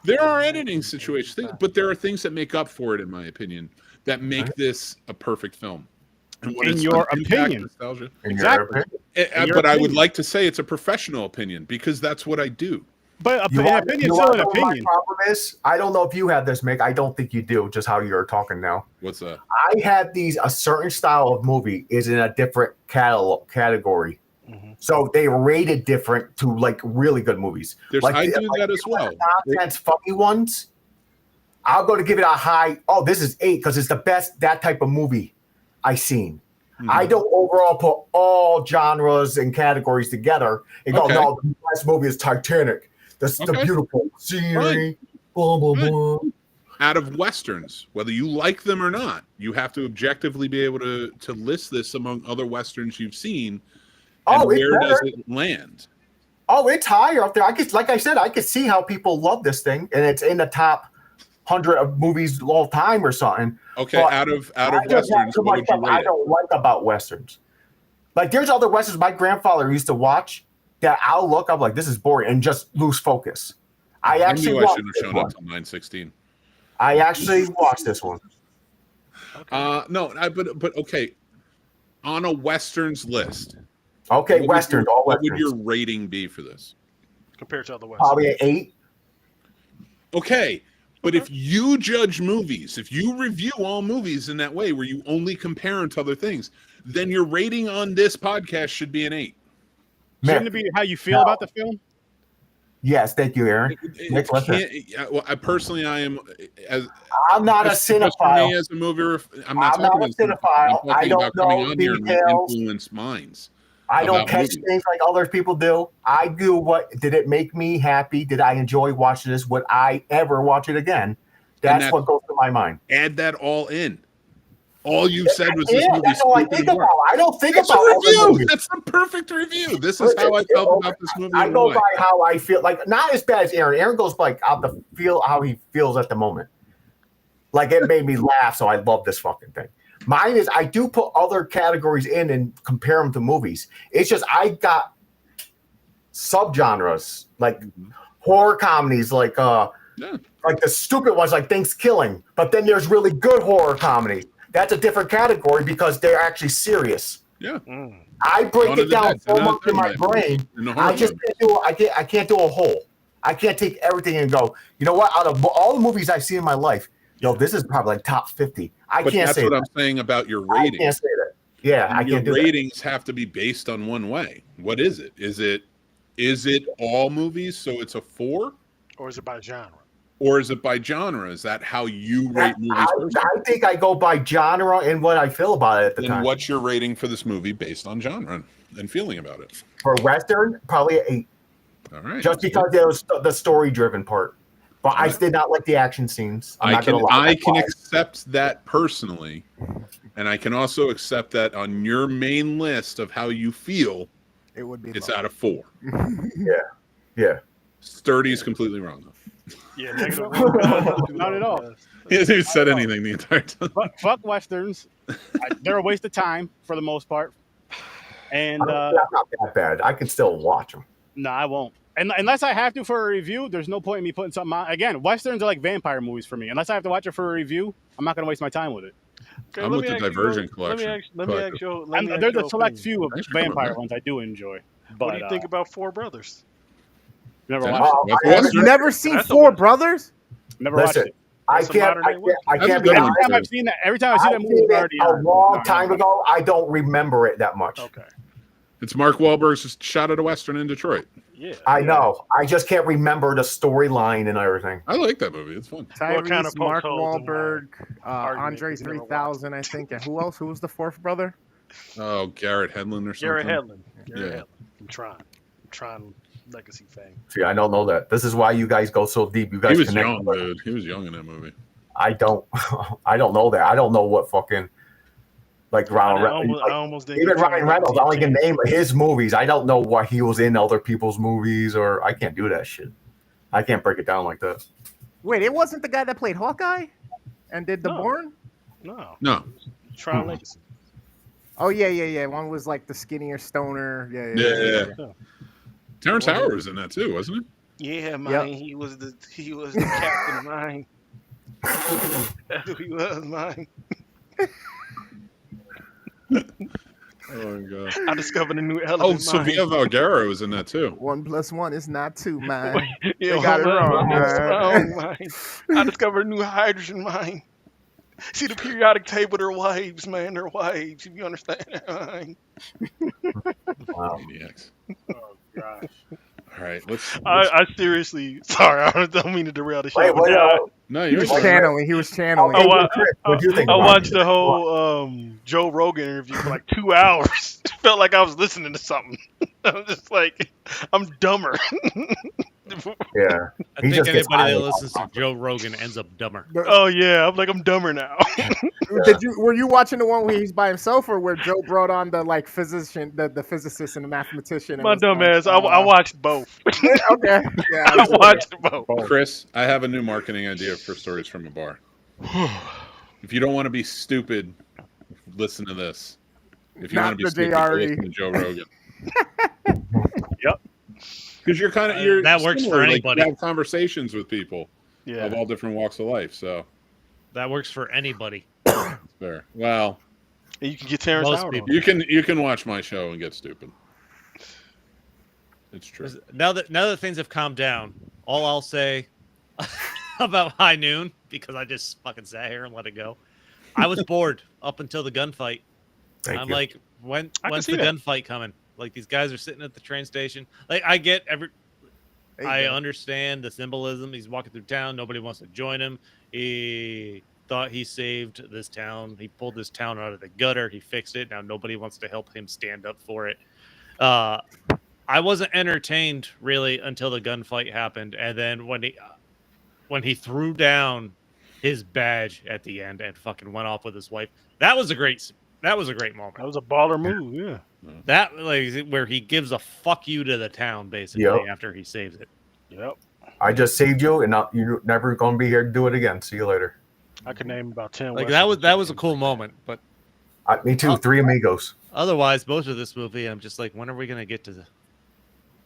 there are editing situations, but there are things that make up for it, in my opinion, that make this a perfect film. And in your opinion. Nostalgia, exactly. But I would like to say it's a professional opinion because that's what I do. But opinion still an opinion. My problem is, I don't know if you have this, Mick. I don't think you do, just how you're talking now. What's that? I have a certain style of movie is in a different category. Mm-hmm. So they rated different to like really good movies. I do that as well. Nonsense, funny ones. I'm going to give it a high. Oh, this is 8 because it's the best that type of movie I've seen. Mm-hmm. I don't overall put all genres and categories together and go, no, the best movie is Titanic. The beautiful scenery, Boom, boom, Good. boom. Out of westerns, whether you like them or not, you have to objectively be able to list this among other westerns you've seen. And Oh, it's where does better. it land? Oh, it's higher up there. Like I said, I could see how people love this thing, and it's in the top 100 of movies of all time or something. Okay, But out of I just have westerns, too what much would you stuff I rate it? don't like about westerns. Like, there's other westerns my grandfather used to watch that I'll look up like, this is boring, and just lose focus. I I actually knew I watched shouldn't have this shown one. up till 9:16. I actually watched this one. No, but okay. On a westerns list, Okay, what westerns, all what westerns. would your rating be for this? compared to other westerns. Probably an 8. Okay, but if you judge movies, if you review all movies in that way where you only compare them to other things, then your rating on this podcast should be an 8. Shouldn't it be how you feel about the film? Yes, thank you, Aaron. Nick, listen. Well, I am as I'm not a just for cinephile. me as a movie. I'm I'm not a cinephile. I'm I talking don't about coming know on here and details. influence minds. I don't about catch movies. things like other people do. I do what did it make me happy? Did I enjoy watching this? Would I ever watch it again? That's what goes through my mind. Add that all in. All you said was Yeah, this movie. that's all I think about. I don't think That's about a other review. movies. That's a perfect review. This is how I felt about this movie. I and go why. by how I feel. Like, not as bad as Aaron. Aaron goes by out the feel how he feels at the moment. Like, it made me laugh, so I love this fucking thing. Mine is I do put other categories in and compare them to movies. It's just I got subgenres like horror comedies, like the stupid ones like Thanksgiving. But then there's really good horror comedy. That's a different category because they're actually serious. Yeah. I break it down so much in my brain. I just can't do. I can't do a whole. I can't take everything and go. You know what? Out of all the movies I've seen in my life, this is probably like top 50. But can't that's say what that. I'm saying about your ratings. I can't say that. Yeah, I can't do your that. ratings have to be based on one way. What is it? Is it all movies, so it's a 4? Or is it by genre? Or is it by genre? Is that how you rate movies? I think I go by genre and what I feel about it at the time. And what's your rating for this movie based on genre and feeling about it? For Western, probably an 8. All right. Just because there was the story-driven part. But I did not like the action scenes. I can accept that personally, and I can also accept that on your main list of how you feel, it would be it's out of 4. Yeah. Sturdy is completely wrong though. Yeah, negative. Not at all. He hasn't said anything the entire time. Fuck westerns. They're a waste of time for the most part. And that's not that bad. I can still watch them. No, I won't. And unless I have to for a review, there's no point in me putting something on. Again, westerns are like vampire movies for me. Unless I have to watch it for a review, I'm not going to waste my time with it. Okay, I'm with the Divergent collection. Let me ask you. There's a select few of vampire ones I do enjoy. But, what do you think about Four Brothers? Never watched it. You've never seen Four Brothers? Never watched it. I can't be Every time I've seen that movie, it's already a long time ago. I don't remember it that much. Okay. It's Mark Wahlberg's shot at a Western in Detroit. Yeah. I know. I just can't remember the storyline and everything. I like that movie. It's fun. Tyrese, Mark Wahlberg, Andre 3000, I think. And who else? Who was the fourth brother? Oh, Garrett Hedlund or something. Garrett Hedlund. I'm trying legacy fame. See, I don't know that. This is why you guys go so deep. You guys He was connect. young, dude. He was young in that movie. I don't know that. I don't know what fucking like Ronald Reynolds. Even Ryan Reynolds, I only can name his movies. I don't know what he was in other people's movies, or I can't do that shit. I can't break it down like that. Wait, it wasn't the guy that played Hawkeye and did The Bourne? No. Tron Legacy. Oh yeah. One was like the skinnier stoner. Yeah. Terrence Howard was in that too, wasn't he? Yeah, man. Yep. He was the captain of mine. That's who he was, mine. Oh my god! I discovered a new element. Sofia Vergara was in that too. 1 + 1 is not 2, man. Yeah, they got it wrong, man. I discovered a new hydrogen mine. See the periodic table, they're waves, man. They're waves. If you understand that. Wow. Oh gosh. All right, let's I seriously, sorry, I don't mean to derail the show. No, he was channeling. He was channeling. What do you think? I watched the whole Joe Rogan interview for like 2 hours. It felt like I was listening to something. I was just like, I'm dumber Yeah. I He think just gets anybody that high listens to Joe Rogan ends up dumber. Oh yeah, I'm like I'm dumber now. Were you watching the one where he's by himself, or where Joe brought on the like physician, the physicist and the mathematician? And My was dumb like, ass. I watched both. Okay, yeah, I watched both. Chris, I have a new marketing idea for Stories from a Bar. If you don't want to be stupid, listen to this. If you Not want to be the stupid, JRE. listen to Joe Rogan. Yep. Because you're kind of that works for anybody. You have conversations with people Yeah. of all different walks of life. So That works for anybody. fair. Well, And you can get Terrence Most Howard people. on. you can watch my show and get stupid. It's true. Now that things have calmed down, all I'll say about High Noon, because I just fucking sat here and let it go. I was bored up until the gunfight. Thank I'm you. like, when's the see that. gunfight coming? Like, these guys are sitting at the train station. Like, I get I understand the symbolism. He's walking through town. Nobody wants to join him. He thought he saved this town. He pulled this town out of the gutter. He fixed it. Now nobody wants to help him stand up for it. I wasn't entertained really until the gunfight happened, and then when he threw down his badge at the end and fucking went off with his wife, that was a great moment. That was a baller move. Yeah. That, like, where he gives a fuck you to the town basically Yep. after he saves it. Yep. I just saved you, and now you're never going to be here to do it again. See you later. I could name about 10. Like, Westerns. that was a cool moment, but Me too. Three Amigos. otherwise, most of this movie, I'm just like, when are we gonna get to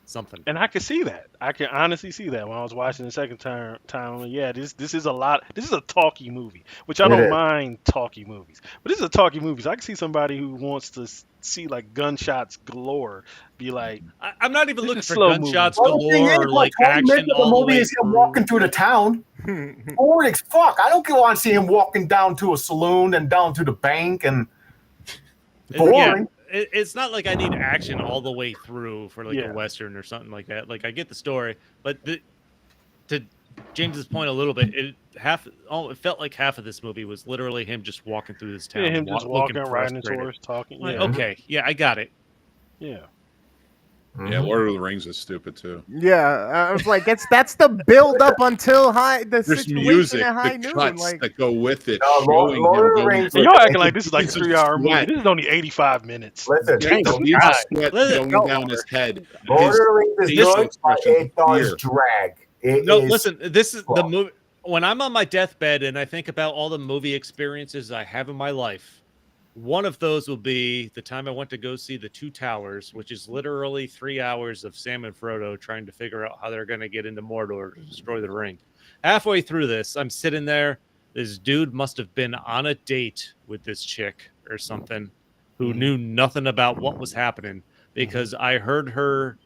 something? And I could see that. I can honestly see that when I was watching the second time. I'm like, yeah, this is a lot. This is a talky movie, which I It don't is. mind talky movies. But this is a talky movie. So I can see somebody who wants to see like gunshots galore be like, I'm not even This looking is for slow gunshots Well, the thing galore or is, like 20 action minutes of the all the movie way is him through. walking through the town. Boring as fuck. I don't want to see him walking down to a saloon and down to the bank and boring. Yeah, it's not like I need action all the way through for like Yeah. a western or something like that. Like, I get the story, but to James's point a little bit, it felt like half of this movie was literally him just walking through this town, yeah, him just walking, looking riding his frustrated. horse, talking. Like, Yeah. okay, yeah, I got it. Yeah. Yeah, Lord of the Rings is stupid too. Yeah, I was like, that's the build up until the There's situation music, at High the Noon. cuts Like, that go with it. No, showing Lord him of the going Rings- through And y'all acting like this is like a Beads of 3-hour movie. sweat. This is only 85 minutes. Listen, Beads of sweat Listen, going down his head. Lord of His the Rings is facial good, but expression it does fear. drag. It No, is- listen, this is the Well. movie. When I'm on my deathbed and I think about all the movie experiences I have in my life, one of those will be the time I went to go see The Two Towers, which is literally 3 hours of Sam and Frodo trying to figure out how they're going to get into Mordor to destroy the ring. Halfway through this, I'm sitting there. This dude must have been on a date with this chick or something who knew nothing about what was happening, because I heard her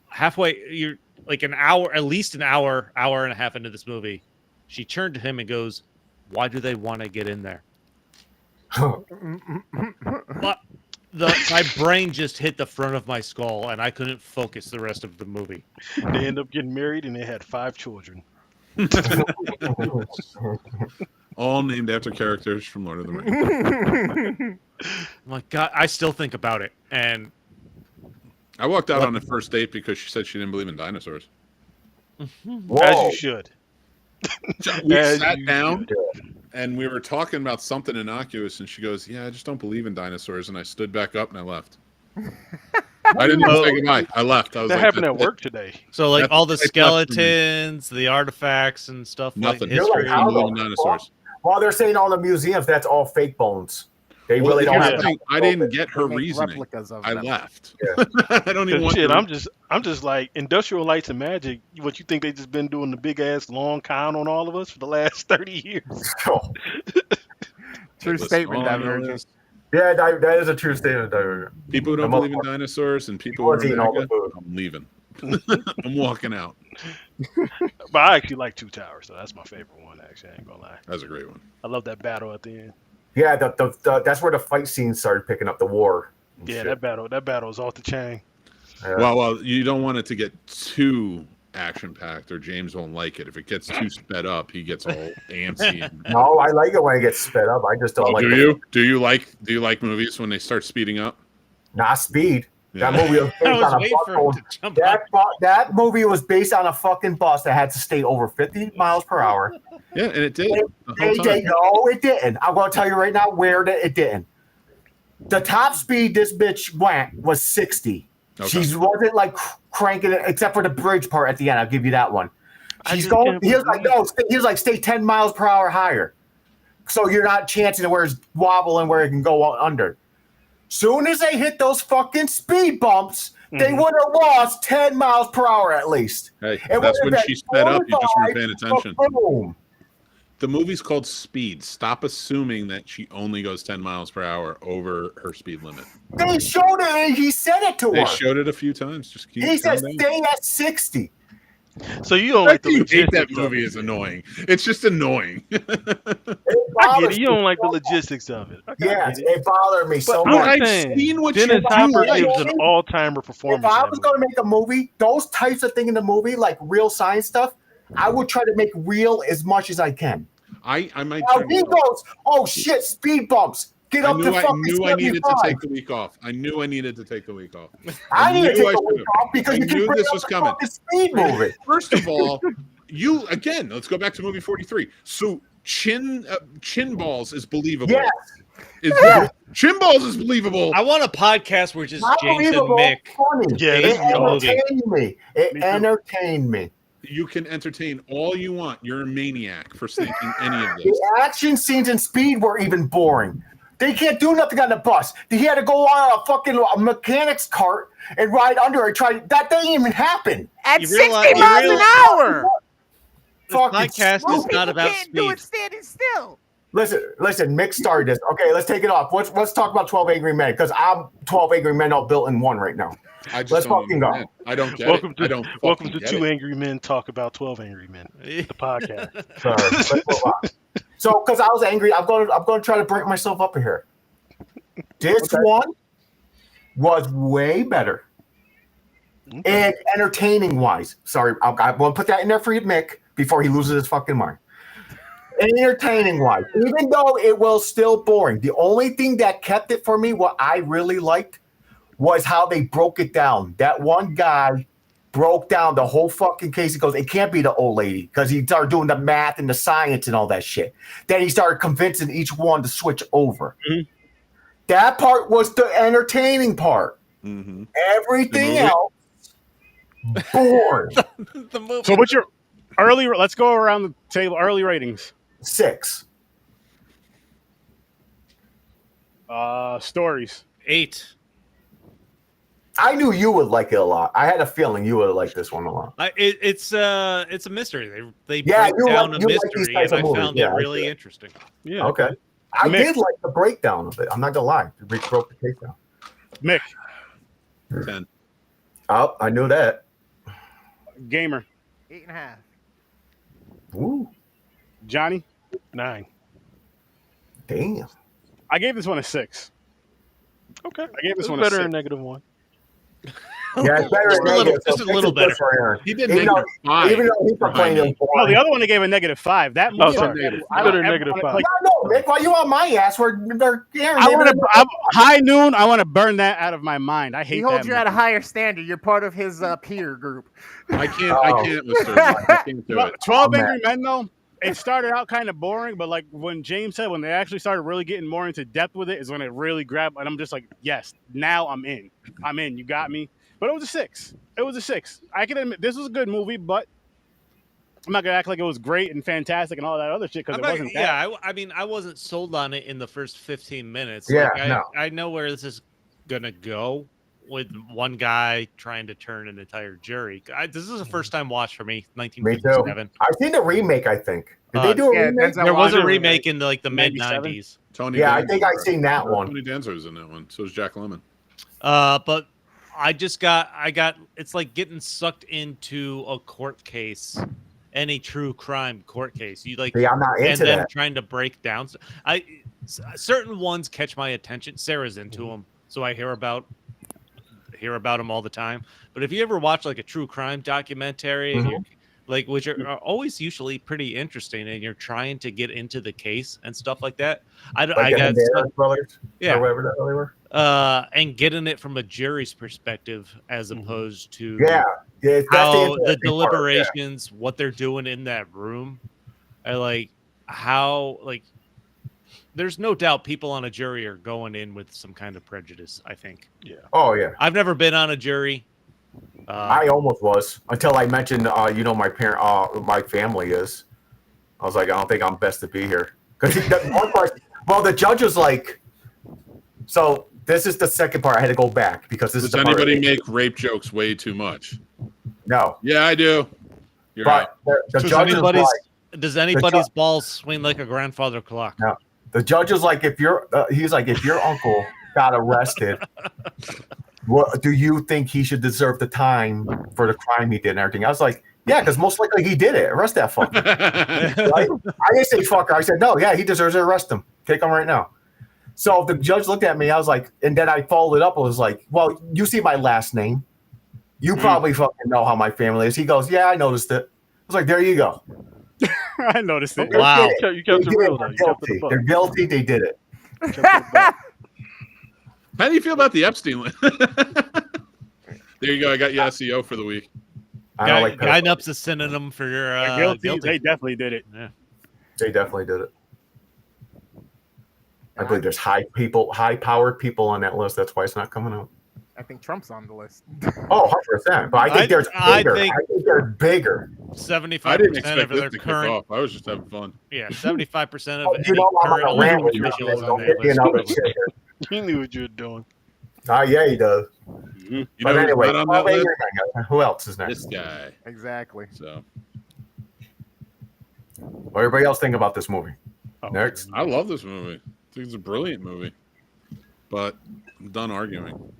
halfway, you're like an hour, at least an hour and a half into this movie. She turned to him and goes, "Why do they want to get in there?" But my brain just hit the front of my skull and I couldn't focus the rest of the movie. They end up getting married and they had 5 children. All named after characters from Lord of the Rings. I'm like, God, I still think about it. And I walked out on the first date because she said she didn't believe in dinosaurs. Whoa. As you should. We As sat you down should. and we were talking about something innocuous, and she goes, "Yeah, I just don't believe in dinosaurs." And I stood back up and I left. I didn't even say goodbye. I left. I was That like, happened at "That's it." work today. so, like, That's- all the it's not for me. skeletons, the artifacts and stuff, Nothing. like You're history. like, I how don't believe in the dinosaurs. Well, they're saying all the museums, that's all fake bones. They Well, really don't here's have the thing. I didn't get her they make reasoning. replicas of I them. left. Yeah. I don't even want Shit, to. I'm just like Industrial Lights and Magic. What you think they just been doing the big ass long con on all of us for the last 30 years? Oh. True Listen, statement, all I know Divergent. is Yeah, that is a true statement. Divergent. people who don't I'm believe in up- dinosaurs and people He who was are eating all the MAGA, food. I'm leaving. I'm walking out. But I actually like Two Towers, so that's my favorite one. Actually, I ain't gonna lie. That's a great one. I love that battle at the end. Yeah, that's where the fight scenes started picking up, the war. and Yeah, shit. that battle is off the chain. Yeah. Well, you don't want it to get too action-packed, or James won't like it. If it gets too sped up, he gets all antsy. And... No, I like it when it gets sped up. I just don't Oh, like do you? Do you like movies when they start speeding up? Not speed. That movie was I based was on a waiting bus. for him to jump That movie was based on a fucking bus that had to stay over 50 miles per hour. Yeah, and it did. The whole time. No, it didn't. I'm going to tell you right now where it didn't. The top speed this bitch went was 60. Okay. She wasn't like cranking it, except for the bridge part at the end. I'll give you that one. She's going. He was like, no, he was like, stay 10 miles per hour higher, so you're not chancing it where it's wobbling where it can go under. Soon as they hit those fucking speed bumps, they would have lost 10 miles per hour at least. Hey, that's when she sped up. You just weren't paying attention. Boom. The movie's called Speed. Stop assuming that she only goes 10 miles per hour over her speed limit. They showed it and he said it to her. They showed it a few times. Just keep He said, down. stay at 60. So you don't like the You hate that logistics of movie it. is annoying. It's just annoying. I get it. You don't like the logistics of it. Okay, I Yes, get it. it bothered me so But much. I've saying, seen what Dennis you Hopper do. gives an all-timer performance. If I in was that going to make a movie, those types of thing in the movie, like real science stuff, I would try to make real as much as I can. I might Now turn he it off. goes, oh shit, speed bumps. Get I up to knew fucking I needed to 75. take the week off. I knew I needed to take the week off. I need to knew take I a week should've. off because I you keep knew bringing this up was the coming. fucking speed movie. First of all, let's go back to movie 43. So chin balls is believable. Yes. Chin balls is believable. I want a podcast where just Not James and believable, Mick. funny. Yeah, It this is a movie. entertained me. It Me too. entertained me. You can entertain all you want. You're a maniac for thinking any of this. The action scenes in Speed were even boring. They can't do nothing on the bus. He had to go on a fucking mechanic's cart and ride under it. That didn't even happen. At You 60 realize- you miles an realize- hour. This Fucking podcast is stupid. not about Can't do speed. it standing still. Listen, Mick started this. Okay, let's take it off. Let's talk about 12 Angry Men, because I'm 12 Angry Men all built in one right now. I just Let's don't fucking go. understand. I don't get Welcome it. I to don't welcome fucking to get Two it. Angry Men Talk About 12 Angry Men, the podcast. Sorry. Let's move on. So, because I was angry, I'm going to try to break myself up here. This one was way better. And entertaining wise. Sorry, I'm going to put that in there for you, Mick, before he loses his fucking mind. Entertaining wise, even though it was still boring, the only thing that kept it for me, what I really liked, was how they broke it down. That one guy broke down the whole fucking case. He goes, it can't be the old lady, because he started doing the math and the science and all that shit. Then he started convincing each one to switch over. Mhm. That part was the entertaining part. Mm-hmm. Everything else, boring. The movie. So what's your early? Let's go around the table. Early ratings. 6. Stories. 8. I knew you would like it a lot. I had a feeling you would like this one a lot. It's a mystery. They Yeah, break you down like- a you like these mystery, types and of I movies. found Yeah, it I really see. interesting. Yeah. Okay. I Mick. did like the breakdown of it. I'm not gonna lie. We broke the case down. Mick. 10. Oh, I knew that. Gamer. 8.5. Ooh, Johnny. 9. damn. I gave this one a 6. Okay. I gave this It's one better a than 6. -1. Yeah, it's better Just than a little- negative, just a six little is good better. for Aaron. He did Even though- -5. Even though he's complaining, me. boring. No, the other one they gave a -5. That Oh, movie. sorry. negative. I don't Better than ever wanna, -5. like, No, Mick, why you on my ass? Aaron, I want to. High Noon. I want to burn that out of my mind. I hate He that. holds you at a movie. higher standard. You're part of his peer group. I can't Oh. with Sturdy. I can't do it. 12 Oh, Angry Men though. It started out kind of boring, but like when James said, when they actually started really getting more into depth with it, is when it really grabbed. And I'm just like, yes, now I'm in. I'm in. You got me. But it was a 6. It was a 6. I can admit this was a good movie, but I'm not gonna act like it was great and fantastic and all that other shit because I'm it not- wasn't. That. yeah, I mean, I wasn't sold on it in the first 15 minutes. Yeah, Like, no. I know where this is gonna go with one guy trying to turn an entire jury. This is a first time watch for me. Me too. 1957. I've seen the remake, I think. Did they do a Yeah, remake? Denzel There was a Washington. remake in the, the mid 97? 90s. Tony. Yeah, I Danza think I've was seen that one. Tony Danza was in that one. So was Jack Lemmon. But I got it's like getting sucked into a court case, any true crime court case. You like, See, I'm not and into then that. trying to break down. Certain ones catch my attention. Sarah's into them, so I hear about them all the time. But if you ever watch like a true crime documentary, and you're like which are always usually pretty interesting, and you're trying to get into the case and stuff like that. I Like got the brothers, yeah, or whatever the hell they were. and getting it from a jury's perspective as opposed to Yeah, that's how the interesting part, deliberations, what they're doing in that room, I like how like. There's no doubt people on a jury are going in with some kind of prejudice, I think. Yeah. Oh yeah. I've never been on a jury. I almost was until I mentioned, my family is. I was like, I don't think I'm best to be here because the judge was like, so this is the second part. I had to go back because this is Does the part anybody make rape jokes way too much? No. Yeah, I do. You're right. But the judge is like, does anybody's balls swing like a grandfather clock? no. The judge is like, if your uncle got arrested, what do you think he should deserve the time for the crime he did and everything? I was like, yeah, because most likely he did it. Arrest that fucker. Right? I didn't say fucker. I said, no, yeah, he deserves to arrest him. Take him right now. So the judge looked at me. I was like, and then I followed it up. I was like, well, you see my last name. You probably fucking know how my family is. He goes, yeah, I noticed it. I was like, there you go. I noticed it. Wow. You kept it real, though. You kept it a buck. They're guilty. They did it. You kept it a buck. How do you feel about the Epstein list? There you go. I got you SEO for the week. I don't like Guy Nups is synonym for your guilty. They definitely did it. Yeah. They definitely did it. I believe there's high-powered people on that list. That's why it's not coming out. I think Trump's on the list. Oh, 100%. But I think there's bigger. I think they're bigger. 75% I didn't of expect their this to kick current. off. I was just having fun. Yeah, 75% of Oh, you know I'm on a rant with you. officials Don't on get that me another list. shit. He knew what you were doing. Yeah, he does. You But know anyway, who's not on that list? who else is next? This guy. Exactly. So What everybody else think about this movie? Oh, Next. I love this movie. I think it's a brilliant movie. But I'm done arguing.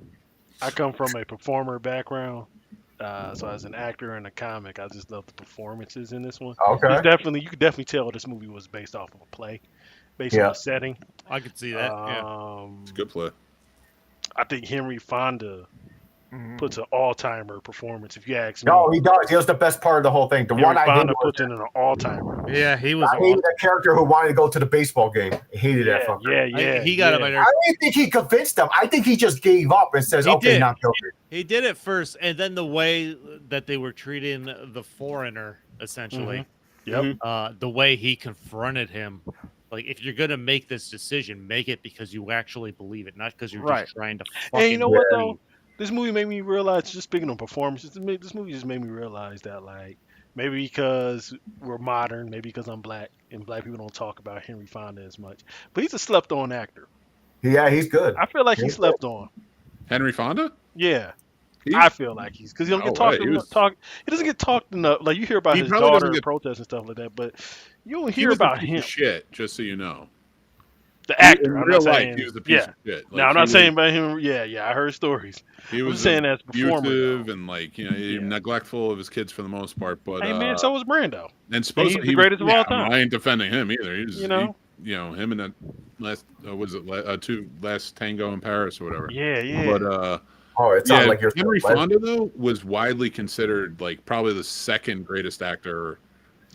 I come from a performer background, so as an actor and a comic, I just love the performances in this one. Okay. You could definitely tell this movie was based off of a play, based on a setting. I could see that. Yeah. It's a good play. I think Henry Fonda puts an all-timer performance. If you ask me, No, he does. He was the best part of the whole thing. The Henry one I hated Fonda was puts in an all-timer. Yeah, he was. I hated the character who wanted to go to the baseball game. I hated that fucker. Yeah. He got him. I didn't think he convinced them. I think he just gave up and says, He okay, did. not guilty. He did it first, and then the way that they were treating the foreigner, essentially, the way he confronted him, like if you're gonna make this decision, make it because you actually believe it, not because you're just trying to. And you know what though? This movie made me realize. Just speaking of performances, this movie just made me realize that like maybe because we're modern, maybe because I'm black, and black people don't talk about Henry Fonda as much, but he's a slept-on actor. Yeah, he's good. I feel like he's slept on. Henry Fonda? Yeah. I feel like he's because he don't get talked. He doesn't get talked enough. Like you hear about his daughter protests and stuff like that, but you don't hear about him. Shit, just so you know. The actor, in real life, he was a piece of shit. Like, no, I'm not saying about him. Yeah, I heard stories. He was saying as a performer, abusive and neglectful of his kids for the most part. But hey man, so was Brando. And supposedly he's the greatest of all time. I ain't defending him either. He's him and that last last Tango in Paris or whatever. Yeah. But it sounds like you're Henry Fonda though was widely considered like probably the second greatest actor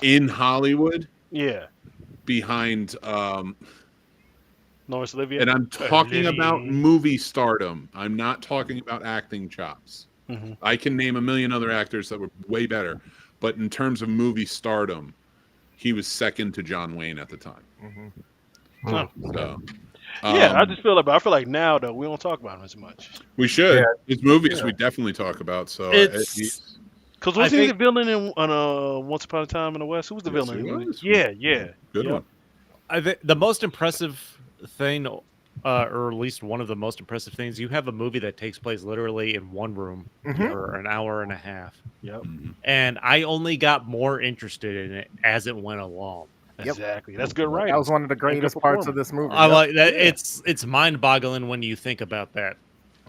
in Hollywood. Yeah. Behind Norris Olivier. And I'm talking about movie stardom. I'm not talking about acting chops. I can name a million other actors that were way better, but in terms of movie stardom, he was second to John Wayne at the time. So, I just feel like now though we don't talk about him as much. We should. His movies we definitely talk about. So because was he the villain in Once Upon a Time in the West? Who was the villain? Yeah. Good one. I think the most impressive thing, or at least one of the most impressive things, you have a movie that takes place literally in one room for an hour and a half. Yep. And I only got more interested in it as it went along. Exactly. That's good, right? That was one of the greatest parts of this movie. I like that. It's mind-boggling when you think about that.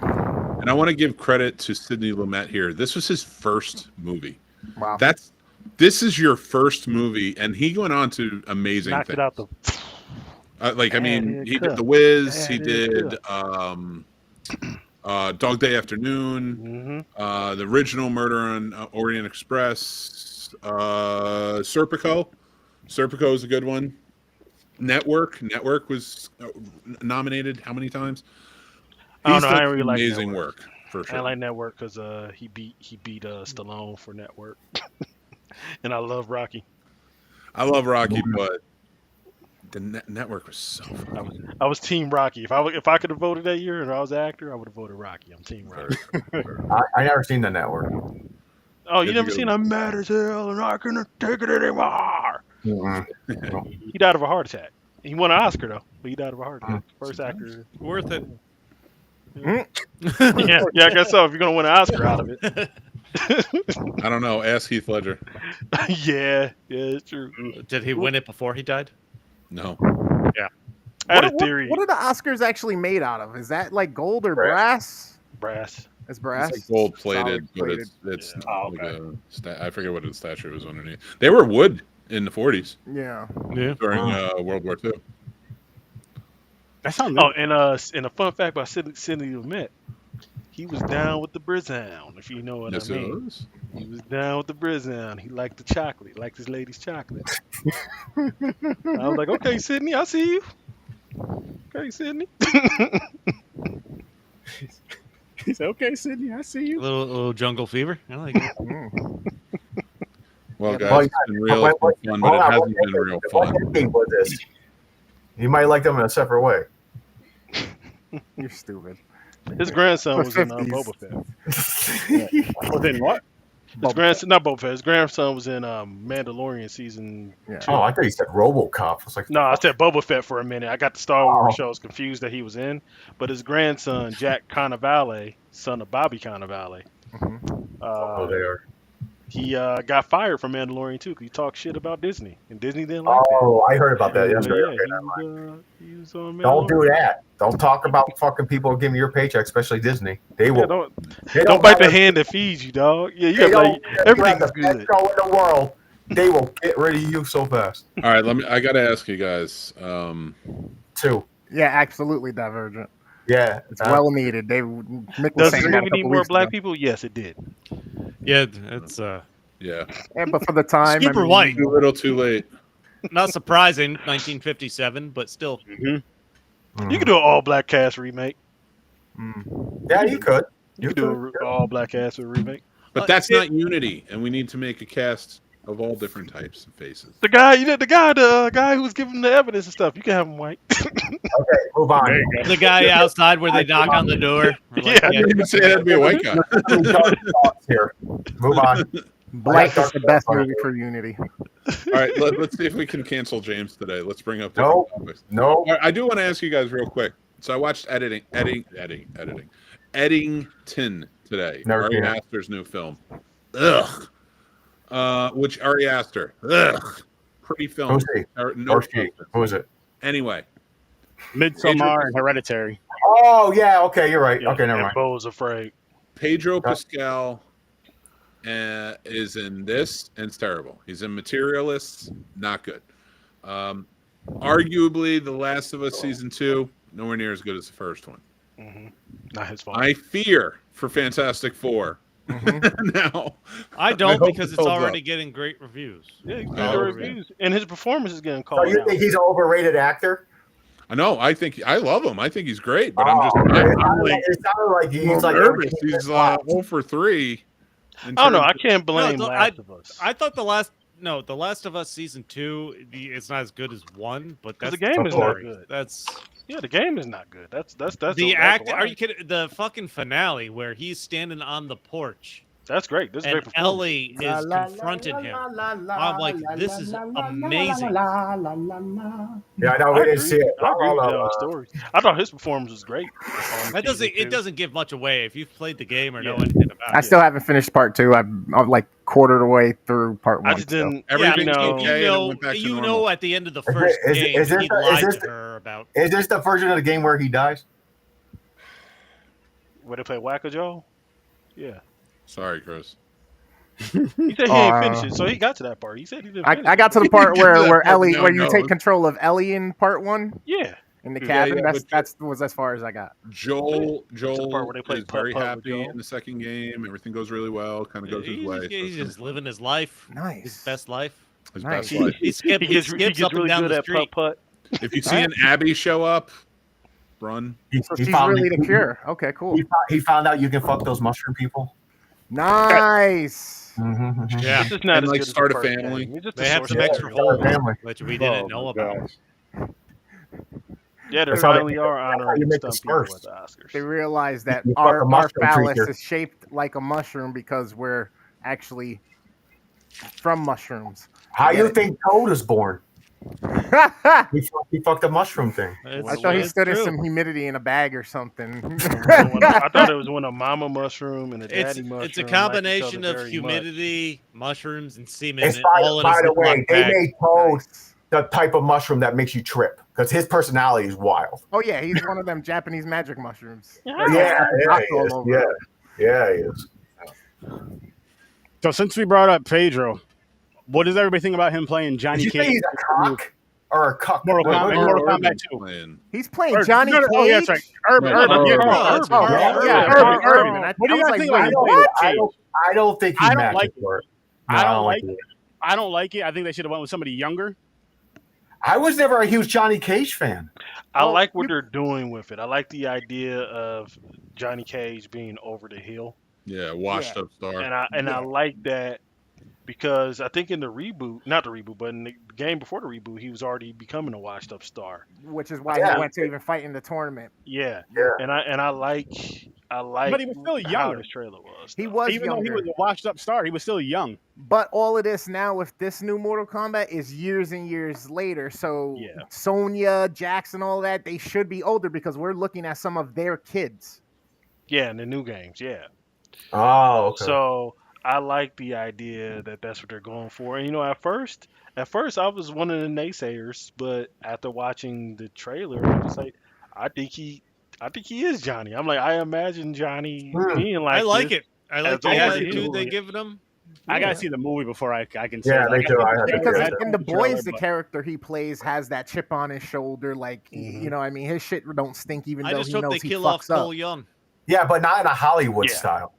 And I want to give credit to Sidney Lumet here. This was his first movie. Wow. This is your first movie, and he went on to amazing Knocked things. it out the. He did The Wiz. He did Dog Day Afternoon. The original Murder on Orient Express. Serpico. Serpico is a good one. Network was nominated how many times? I don't He's know. done I really like amazing Network. work for I sure. like Network because he beat Stallone for Network, and I love Rocky. I love Rocky, but the Network was so fun. I was Team Rocky. If I could have voted that year and I was an actor, I would have voted Rocky. I'm Team Rocky. I never seen the Network. Oh, you It's a never good seen one. I'm mad as hell and I can't take it anymore. Mm-mm. He died of a heart attack. He won an Oscar though, but he died of a heart attack. First actor. Worth it. Yeah, I guess so. If you're gonna win an Oscar out of it. I don't know. Ask Heath Ledger. yeah, it's true. Did he win it before he died? No. I had a theory. What are the Oscars actually made out of? Is that like gold or Brass. brass? Brass. It's brass. It's like gold plated, Solid but it's Oh, like okay. I forget what the statue was underneath. They were wood in the 40s Yeah. Yeah. during World War II. That sounds Oh, and a fun fact about Sidney Lumet, he was down with the Brizown, if you know what Yes, I it mean. was. He was down with the Brizown. He liked the chocolate. He liked his lady's chocolate. I was like, okay, Sidney, I see you. Okay, Sidney. He said, "Okay, Sydney, I see A you." little jungle fever. I like it. Well, guys, Well, it's been real fun, but it hasn't been real What fun. decade was this? You might like them in a separate way. You're stupid. His grandson was in 50s. Boba Fett. Well, then what? His grandson, not Boba Fett. His grandson was in Mandalorian season. Yeah. Oh, I thought you said RoboCop. I was like, No, I said Boba Fett for a minute. I got the Star Wars shows confused that he was in, but his grandson, Jack Cannavale, son of Bobby Cannavale, oh, they are. he got fired from Mandalorian too because he talked shit about Disney, and Disney didn't like that. Oh, I heard about that Yeah, yesterday. yeah, Okay, never mind. he was on Don't do Mandalorian. that. Don't talk about fucking people giving your paycheck, especially Disney. They Yeah, will. don't bite the hand that feeds you, dog. Yeah, you They got don't. like You have everything's the best good. show in the world. They will get rid of you so fast. All right, I got to ask you guys. Too. Yeah, absolutely divergent. Yeah. It's well needed. They Mick was Does saying this that a movie need couple more weeks black ago. people? Yes, it did. Yeah, it's Yeah, Yeah, but for the time, Super white. too little, too late. not surprising. 1957, but still. You could do an all black cast remake. Yeah, you could. You could do an all black cast remake. But that's not unity, and we need to make a cast of all different types of faces. The guy who was giving the evidence and stuff. You can have him white. Okay, move on. The guy outside where they knock on the door. We're like, Yeah. I didn't even say it had to be a white guy. Dark thoughts here. Move on. Black is the best Dark movie for Unity. All right, let's see if we can cancel James today. Let's bring up different No. topics. No. All right, I do want to ask you guys real quick. So I watched Eddington today. Never Ari seen it. Aster's new film. Ugh. Which Ari Aster? Ugh. Pretty film. Who's he? No Or she? Who is it? Anyway, Midsommar and Hereditary. Oh, yeah. Okay, you're right. Okay, never And mind. Bo's afraid. Pedro Pascal is in this, and it's terrible. He's in Materialists, not good. Arguably, The Last of Us season 2, nowhere near as good as the first one. Not his fault. I fear for Fantastic Four. Now, I I don't hope because it it's holds already up. getting great reviews. Yeah, he's Oh, got the okay. reviews, and his performance is getting So called you out. think he's an overrated actor? I know. I love him. I think he's great, but I'm Oh, just okay. I'm like It sounded like he's like nervous. He's 0 for 3. I don't know. I can't blame No, Last of Us. I thought The Last of Us season 2, it's not as good as 1, but 'Cause that's the game is not story. good. That's Yeah, the game is not good. That's the a act. lie. Are you kidding? The fucking finale where he's standing on the porch That's great. This is a and great performance. Ellie is confronting him. I'm like, this is amazing. Yeah, I know. We didn't see it. I agree with Hold y'all on, story. I thought his performance was great. That doesn't. It doesn't give much away if you've played the game or know anything about I it. still haven't finished part 2. I'm like quarter of the way through part 1. I just didn't. Everything's you know, okay. and it went back to you normal. know, at the end of the it- first is it- game, is this he the- is lied this to the- her about. Is this the version of the game where he dies? where they play Whack-A-Joe? Yeah. Sorry, Chris. He said he ain't finished it, so he got to that part. He said he didn't finish I got to the part Get to that where part, Ellie, no, where you no. take control of Ellie in part 1. it. Yeah. in the Yeah, cabin. yeah, That's was as far as I got. Joel the part where they play is very putt-putt with happy Joel. in the second game. Everything goes really well. Kind of goes his way. He's just living his life. Nice. His best life. His Nice. best life. He skips Gets up and really down good the at street. putt-putt. If you see an Abby show up, run. So she's really the cure. Okay, cool. He found out you can fuck those mushroom people. Nice. Yeah. It's just not And, as like, good as start the a first family. game. It's just They a have source some of extra joy. holes, family. which we didn't know about. gosh. Yeah, they That's how finally are how honoring you make the stunt people Smurfs. with the Oscars. They realize that You fuck a our mushroom phallus creature. is shaped like a mushroom because we're actually from mushrooms. How Get you it. think Toad is born? I He fucked a mushroom thing. thought he It's stood in true. some humidity in a bag or something. I thought it was when a mama mushroom and a daddy mushroom. It's a liked combination each other of very humidity, mushrooms, and semen. It's all in a by the way, Ziploc they bag. made Toad Nice. the type of mushroom that makes you trip because his personality is wild. Oh yeah, he's one of them Japanese magic mushrooms. Yeah, Rocks he all is. over. Yeah, he is. So since we brought up Pedro, what does everybody think about him playing Johnny Did you say Cage? he's a cock or a cuck? Mortal Wait, Kombat. wait, Mortal wait, Kombat 2. Playing. He's playing Or- Johnny no, no, Cage. oh, yeah, that's right. Urban. No, Urban. Yeah, Urban. no, Urban. Urban. Yeah, Yeah, Urban. Urban. Urban. Urban. What do you I was guys like, think about wait, him what? playing Cage? I don't think he I don't matches like it. for it. I don't like it. it. I don't like it. I think they should have went with somebody younger. I was never a huge Johnny Cage fan. I Well, like what they're doing with it. I like the idea of Johnny Cage being over the hill, Yeah, washed up star. and I like that because I think in the reboot, not the reboot, but in the game before the reboot, he was already becoming a washed up star. Which is why Yeah. he went to even fight in the tournament. Yeah, Yeah. and I like But he was still how younger. this trailer was. He though. was Even though he younger. was a washed-up star, he was still young. But all of this now with this new Mortal Kombat is years and years later. So Yeah. Sonya, Jackson, all that, they should be older because we're looking at some of their kids. Yeah, in the new games, yeah. Oh, okay. So I like the idea that that's what they're going for. And at first I was one of the naysayers, but after watching the trailer, I was like, I think he is Johnny. I'm like, I imagine Johnny being like. I like this. it. I like As the over the attitude hill. they give him. I gotta see the movie before I can say. Yeah, it. me Like, too. I think heard the that, trailer- yeah. I Because in the think trailer, boys, the but- character he plays has that chip on his shoulder. Like, you know, what I mean, his shit don't stink even I though just he hope knows they he kill off fucks up. Cole Young. Yeah, but not in a Hollywood Yeah. style.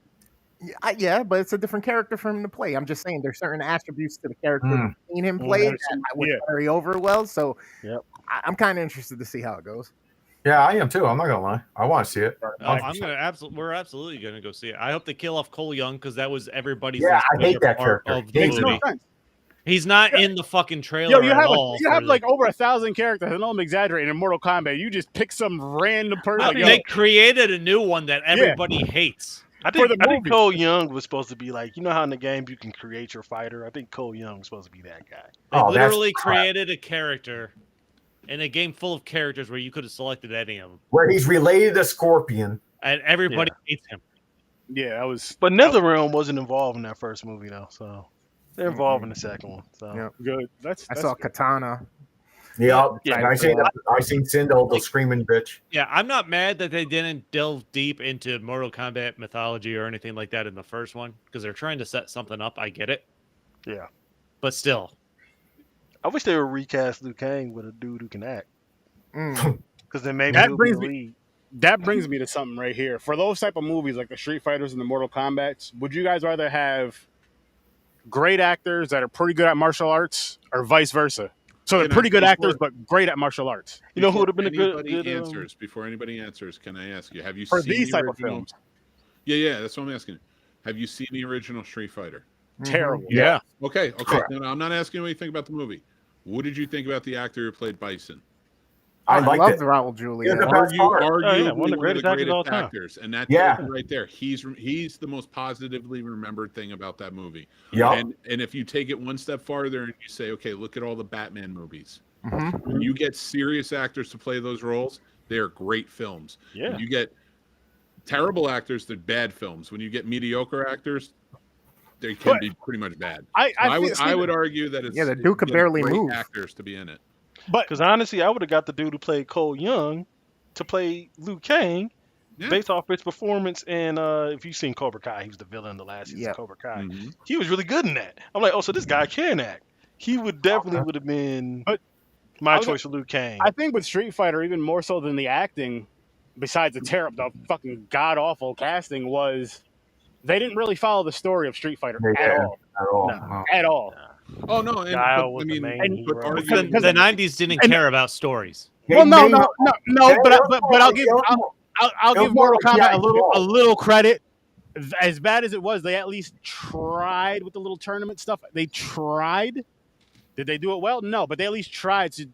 Yeah, but it's a different character for him to play. I'm just saying there's certain attributes to the character Mm. we've seen him play that would Yeah. carry over well. So Yep. I'm kind of interested to see how it goes. Yeah, I am too. I'm not gonna lie. I want to see it. We're absolutely gonna go see it. I hope they kill off Cole Young because that was everybody's. Yeah, least I hate favorite that part character. of the Makes no movie. sense. He's not in the fucking trailer Yo, you at have all. you have for like over 1,000 characters. I know I'm exaggerating in Mortal Kombat. You just pick some random person. They created a new one that everybody hates. I For think the I think movie. Cole Young was supposed to be like, how in the game you can create your fighter. I think Cole Young was supposed to be that guy. They Oh, that's literally crap. created a character in a game full of characters where you could have selected any of them, Where he's related to Scorpion. and everybody hates him. Yeah, that was But NetherRealm wasn't involved in that first movie though, so they're involved in the second one. So Yeah. good. I That's saw Katana. Yeah, Yeah. I seen Sindel, the screaming bitch. Yeah, I'm not mad that they didn't delve deep into Mortal Kombat mythology or anything like that in the first one because they're trying to set something up. I get it. Yeah. But still, I wish they would recast Liu Kang with a dude who can act, Mm. because then maybe That he'll be brings the me- lead. That brings me to something right here. For those type of movies like the Street Fighters and the Mortal Kombats, would you guys rather have great actors that are pretty good at martial arts or vice versa? So they're Can I pretty good before- actors but great at martial arts. You know who would have been a Before good answers? Before anybody answers, can I ask you? Have you For seen these the type of original? films. Yeah, that's what I'm asking. Have you seen the original Street Fighter? Terrible. yeah. Okay. Correct. No, I'm not asking what you think about the movie. What did you think about the actor who played Bison? I I liked loved it. Raul Julia. Yeah, the best part. Arguably one of the greatest actors of all time. actors, and that's Yeah. right there. He's the most positively remembered thing about that movie. Yeah. And if you take it one step farther and you say, okay, look at all the Batman movies. Mhm. When you get serious actors to play those roles, they are great films. Yeah. When you get terrible actors, they're bad films. When you get mediocre actors, they can But- be pretty much bad. I I would argue that it's Yeah, the Duke could you barely great move. actors to be in it. but Because honestly, I would have got the dude who played Cole Young to play Liu Kang, Yeah. based off his performance. And if you've seen Cobra Kai, he was the villain in the last season Yeah. of Cobra Kai. Mhm. He was really good in that. I'm like, oh, so this guy can act. He would definitely would have been But- My choice for Liu Kang. I think with Street Fighter, even more so than the acting, besides the fucking god awful casting, was they didn't really follow the story of Street Fighter at all. At all. No. No. At all. Oh no, and, Guile but, was I the mean, main but hero. argue- The 90s didn't care about stories. Well, no, They- but I'll give I'll It give was more Mortal like Kombat G.I. a little credit. As bad as it was, they at least tried with the little tournament stuff. They tried. Did they do it well? No, but they at least tried. To,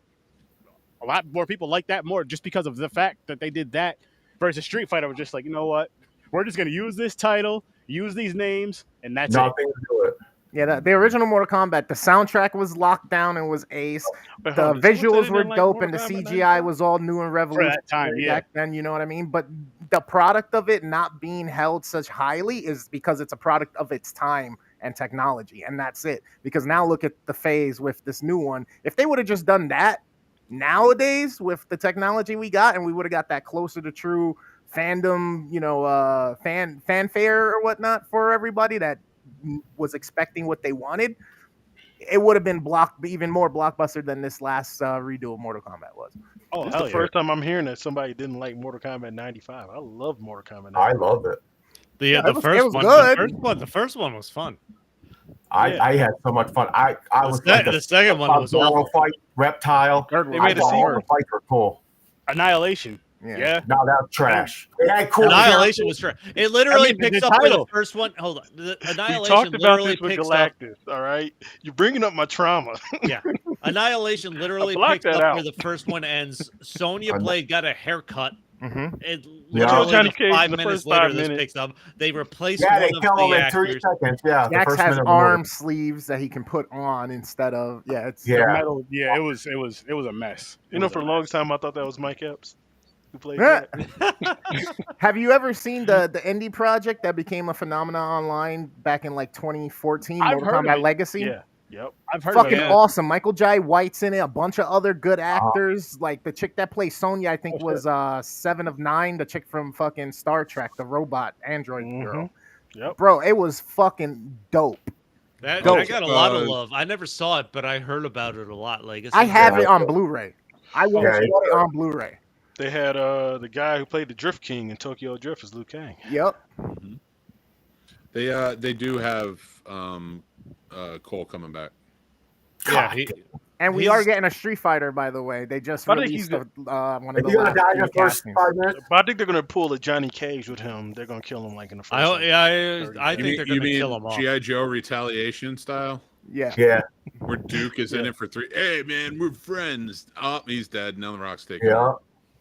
a lot more people like that more just because of the fact that they did that. Versus Street Fighter was just like, you know what? We're just gonna use this title, use these names, and that's Nothing to do it. Yeah, the original Mortal Kombat, the soundtrack was locked down and was ace. But The hold on, did someone visuals say were they didn't like dope, and the Mortal Kombat CGI 95? was all new and for revolutionary that time. Yeah, back then. You know what I mean? But the product of it not being held such highly is because it's a product of its time and technology, and that's it. Because now look at the phase with this new one. If they would have just done that nowadays with the technology we got, and we would have got that closer to true fandom, fanfare or whatnot for everybody that was expecting what they wanted, it would have been even more blockbuster than this last redo of Mortal Kombat was. Oh, This is hell the yeah. first time I'm hearing that somebody didn't like Mortal Kombat 95. I love Mortal Kombat 95. I love it. it The was first one, good. the first one was fun. I had so much fun. I was like The second one was Sub-Zero awful. fight, Reptile. They made a thought all sequel. the fights were cool. Annihilation. Yeah. No, that's trash. It had cool Annihilation was trash. It literally I mean, picks the up where the title. first one. Hold on, the We Annihilation talked about literally this with picks up. Galactus, all right? You're bringing up my trauma. Yeah, Annihilation literally blocked picks that up out. where the first one ends. Sonya Blade got a haircut. Mm-hmm. It Yeah. literally Johnny just Cage in 5 the minutes first later 5 this minutes. picks up. They replaced Yeah, one they of kill him the in 3 actors. seconds. Yeah, the Jax first has minute of the movie. arm sleeves that he can put on instead of it's The Yeah. metal. Yeah, it was a mess. You know, for the longest time, I thought that was Mike Epps who played Yeah. that. Have you ever seen the indie project that became a phenomenon online back in like 2014, I've Mortal heard of Kombat it. Legacy? Yeah. Yep. I've heard Fucking of it. awesome. Michael Jai White's in it, a bunch of other good actors. Like the chick that plays Sonya, I think Oh, was 7 of 9, the chick from fucking Star Trek, the robot android girl. Yep. Bro, it was fucking dope. That Dope. got a lot of love. I never saw it, but I heard about it a lot. Legacy. I have Yeah. it on Blu-ray. I watched Yeah, it on Blu-ray. They had the guy who played the Drift King in Tokyo Drift as Liu Kang. Yep. They do have Cole coming back. Yeah, And we He's- are getting a Street Fighter, by the way. They just I think released he's one of If the you're gonna last die in the few first castings. 5 minutes, But I think they're gonna pull a Johnny Cage with him. They're gonna kill him like in the first. I like, 30 think You they're mean, gonna kill him off. G.I. Joe retaliation style, Yeah. yeah, where Duke is in it for 3. Hey man, we're friends. Oh, he's dead. Now the Rock's taking. yeah,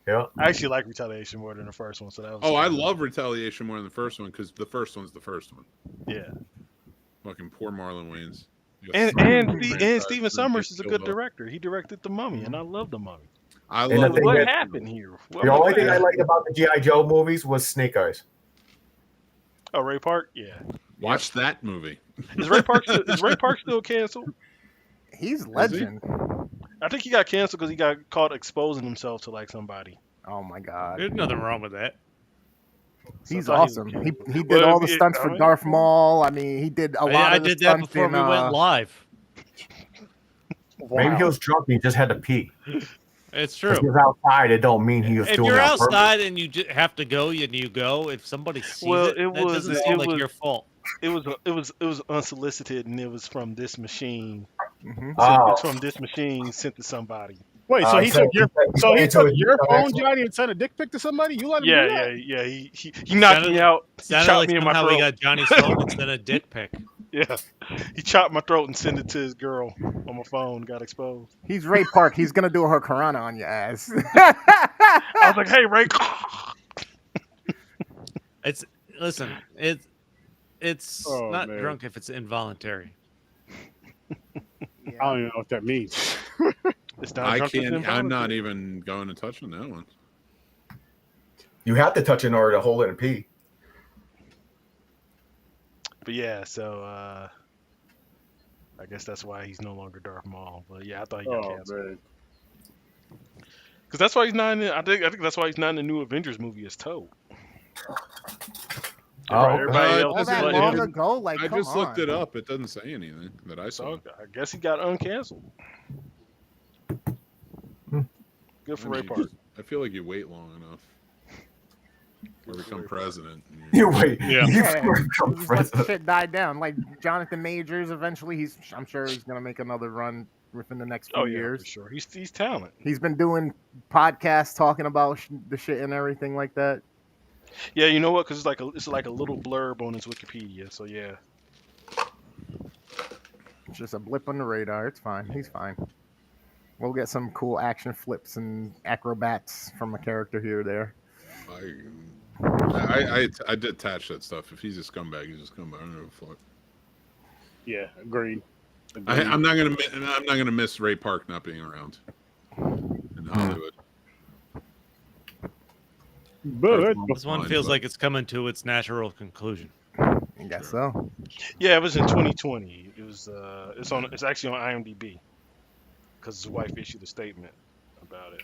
yeah. I actually like Retaliation more than the first one. So that was. Oh, I love retaliation more than the first one because the first one's the first one. Yeah. Fucking poor Marlon Wayans. And Franchise Stephen for Summers is a good Joe. director. He directed The Mummy, and I love The Mummy. I And the love thing What that- happened here? The only thing I liked about the G.I. Joe movies was Snake Eyes. Oh, Ray Park. Yeah. Watch that movie. Is Ray Park still canceled? He's legend. I think he got canceled because he got caught exposing himself to like somebody. Oh my god. There's nothing wrong with that. He's So I thought awesome. he He did Well, all the yeah, stunts I for mean- Darth Maul. I mean, he did a lot I of the did that stunts before in, we went live. Maybe he was drunk and he just had to pee. It's If true. he was outside, it don't mean he was If doing you're it on purpose. outside and you have to go, and you go. If somebody sees Well, it, it that was- doesn't it seem like was- your fault. It was unsolicited, and it was from this machine. Mhm. Oh. It's from this machine sent to somebody. Wait, so he so took your he so he into took his your phone, accident? Johnny, and sent a dick pic to somebody? You let him Yeah, do that? yeah. He knocked me out. He Sounded chopped like me in my somehow throat. we got Johnny's phone instead of dick pic. Yeah, he chopped my throat and sent it to his girl on my phone. Got exposed. He's Ray Park. He's gonna do a Hurricanrana on your ass. I was like, "Hey, Ray." Listen. It's Oh, not man. drunk if it's involuntary. I don't even know what that means. It's not I drunk with can't. him, I'm not probably. even going to touch on that one. You have to touch it in order to hold it and pee. But yeah, so I guess that's why he's no longer Darth Maul. But yeah, I thought he got Oh canceled. man. Because that's why he's not in. I think that's why he's not in the new Avengers movie as Toad. Oh, Everybody all else All is that like, long it- ago, like I come just looked on. it up. It doesn't say anything that I saw. so I guess he got uncanceled. Good for I Ray mean, Park. I feel like you wait long enough or become president. You wait. Yeah. You Yeah, become just let the president. shit die down. Like Jonathan Majors, eventually, I'm sure he's gonna make another run within the next few Oh yeah, years. for sure. He's talent. He's been doing podcasts talking about the shit and everything like that. Yeah, you know what? Because it's like a little blurb on his Wikipedia. So yeah. It's just a blip on the radar. It's fine. He's fine. We'll get some cool action flips and acrobats from a character here or there. I detach that stuff. If he's a scumbag, he's a scumbag. I don't know what the fuck. Yeah, agreed. I'm not gonna miss Ray Park not being around in Hollywood. But This one feels like it's coming to its natural conclusion. I guess so. Yeah, it was in 2020. It was it's actually on IMDb because his wife issued a statement about it.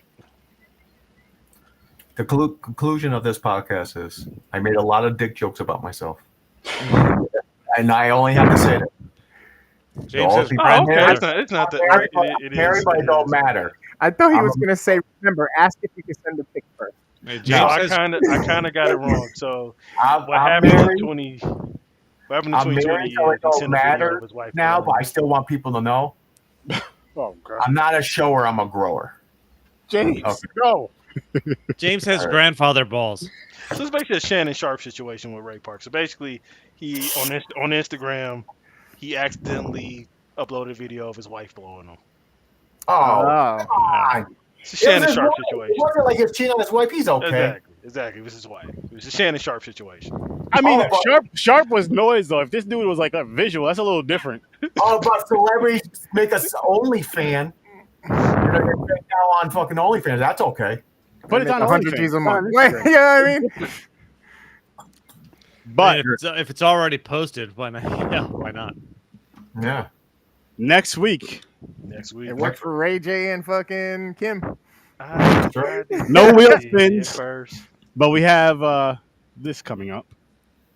The conclusion of this podcast is I made a lot of dick jokes about myself. And I only have to say that. James all has people- Oh, okay. Married- It's not that. Everybody don't matter. I thought he I'm was a- gonna say, remember, ask if you can send a pic first. Hey, James No, I has- kind of got it wrong. So I'm what happened in married 20? What happened in I'm 2020 married, so it is he don't sent a video matter of his wife now, but blowing I still want people to know oh god, I'm not a shower, I'm a grower. James, Okay. go. James has All right. grandfather balls. him. So it's basically a Shannon Sharp situation with Ray Park. So basically, he on Instagram, he accidentally uploaded a video of his wife blowing him. Oh, come on. It's a Shannon It was Sharp his wife. situation. It wasn't like he's cheating on his wife. He's okay. Exactly. It was his wife. It was a Shannon Sharp situation. I mean, Oh, but- Sharp was noise though. If this dude was like a visual, that's a little different. Oh, but celebrities make us OnlyFan. You're gonna get now on fucking OnlyFans. That's okay. Put it on 100 OnlyFans. G's a Put it month. on Wait, Instagram. you know what I mean? But If it's already posted, why not? Yeah, why not? Yeah. next week, Next week. It worked for Ray J and fucking Kim. No wheel Yeah, spins. first. but we have this coming up.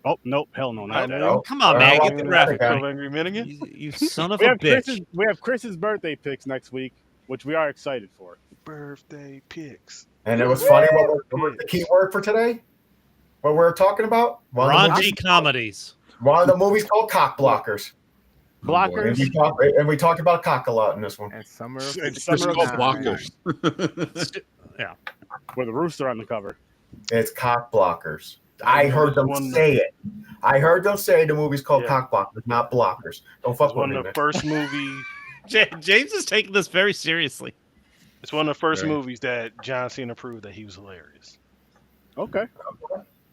Oh nope, hell no, not that. No. Come on, man, get the Well, graphic. yeah. 12 Angry Men again? You son of We a have bitch. Chris's birthday picks next week, which we are excited for. Birthday picks. And it was funny. What was the key word for today? What we're talking about? Raunchy comedies. One of the movies called Cock Blockers. Blockers. And we talked about cock a lot in this one. And Summer of It's It's Summer called of blockers. with a rooster on the cover. It's Cock Blockers. I heard them say it. I heard them say the movie's called Yeah. Cock Blockers, not Blockers. Don't fuck It's with one me, of the man. first movies. James is taking this very seriously. It's one of the first Right. movies that John Cena proved that he was hilarious. Okay.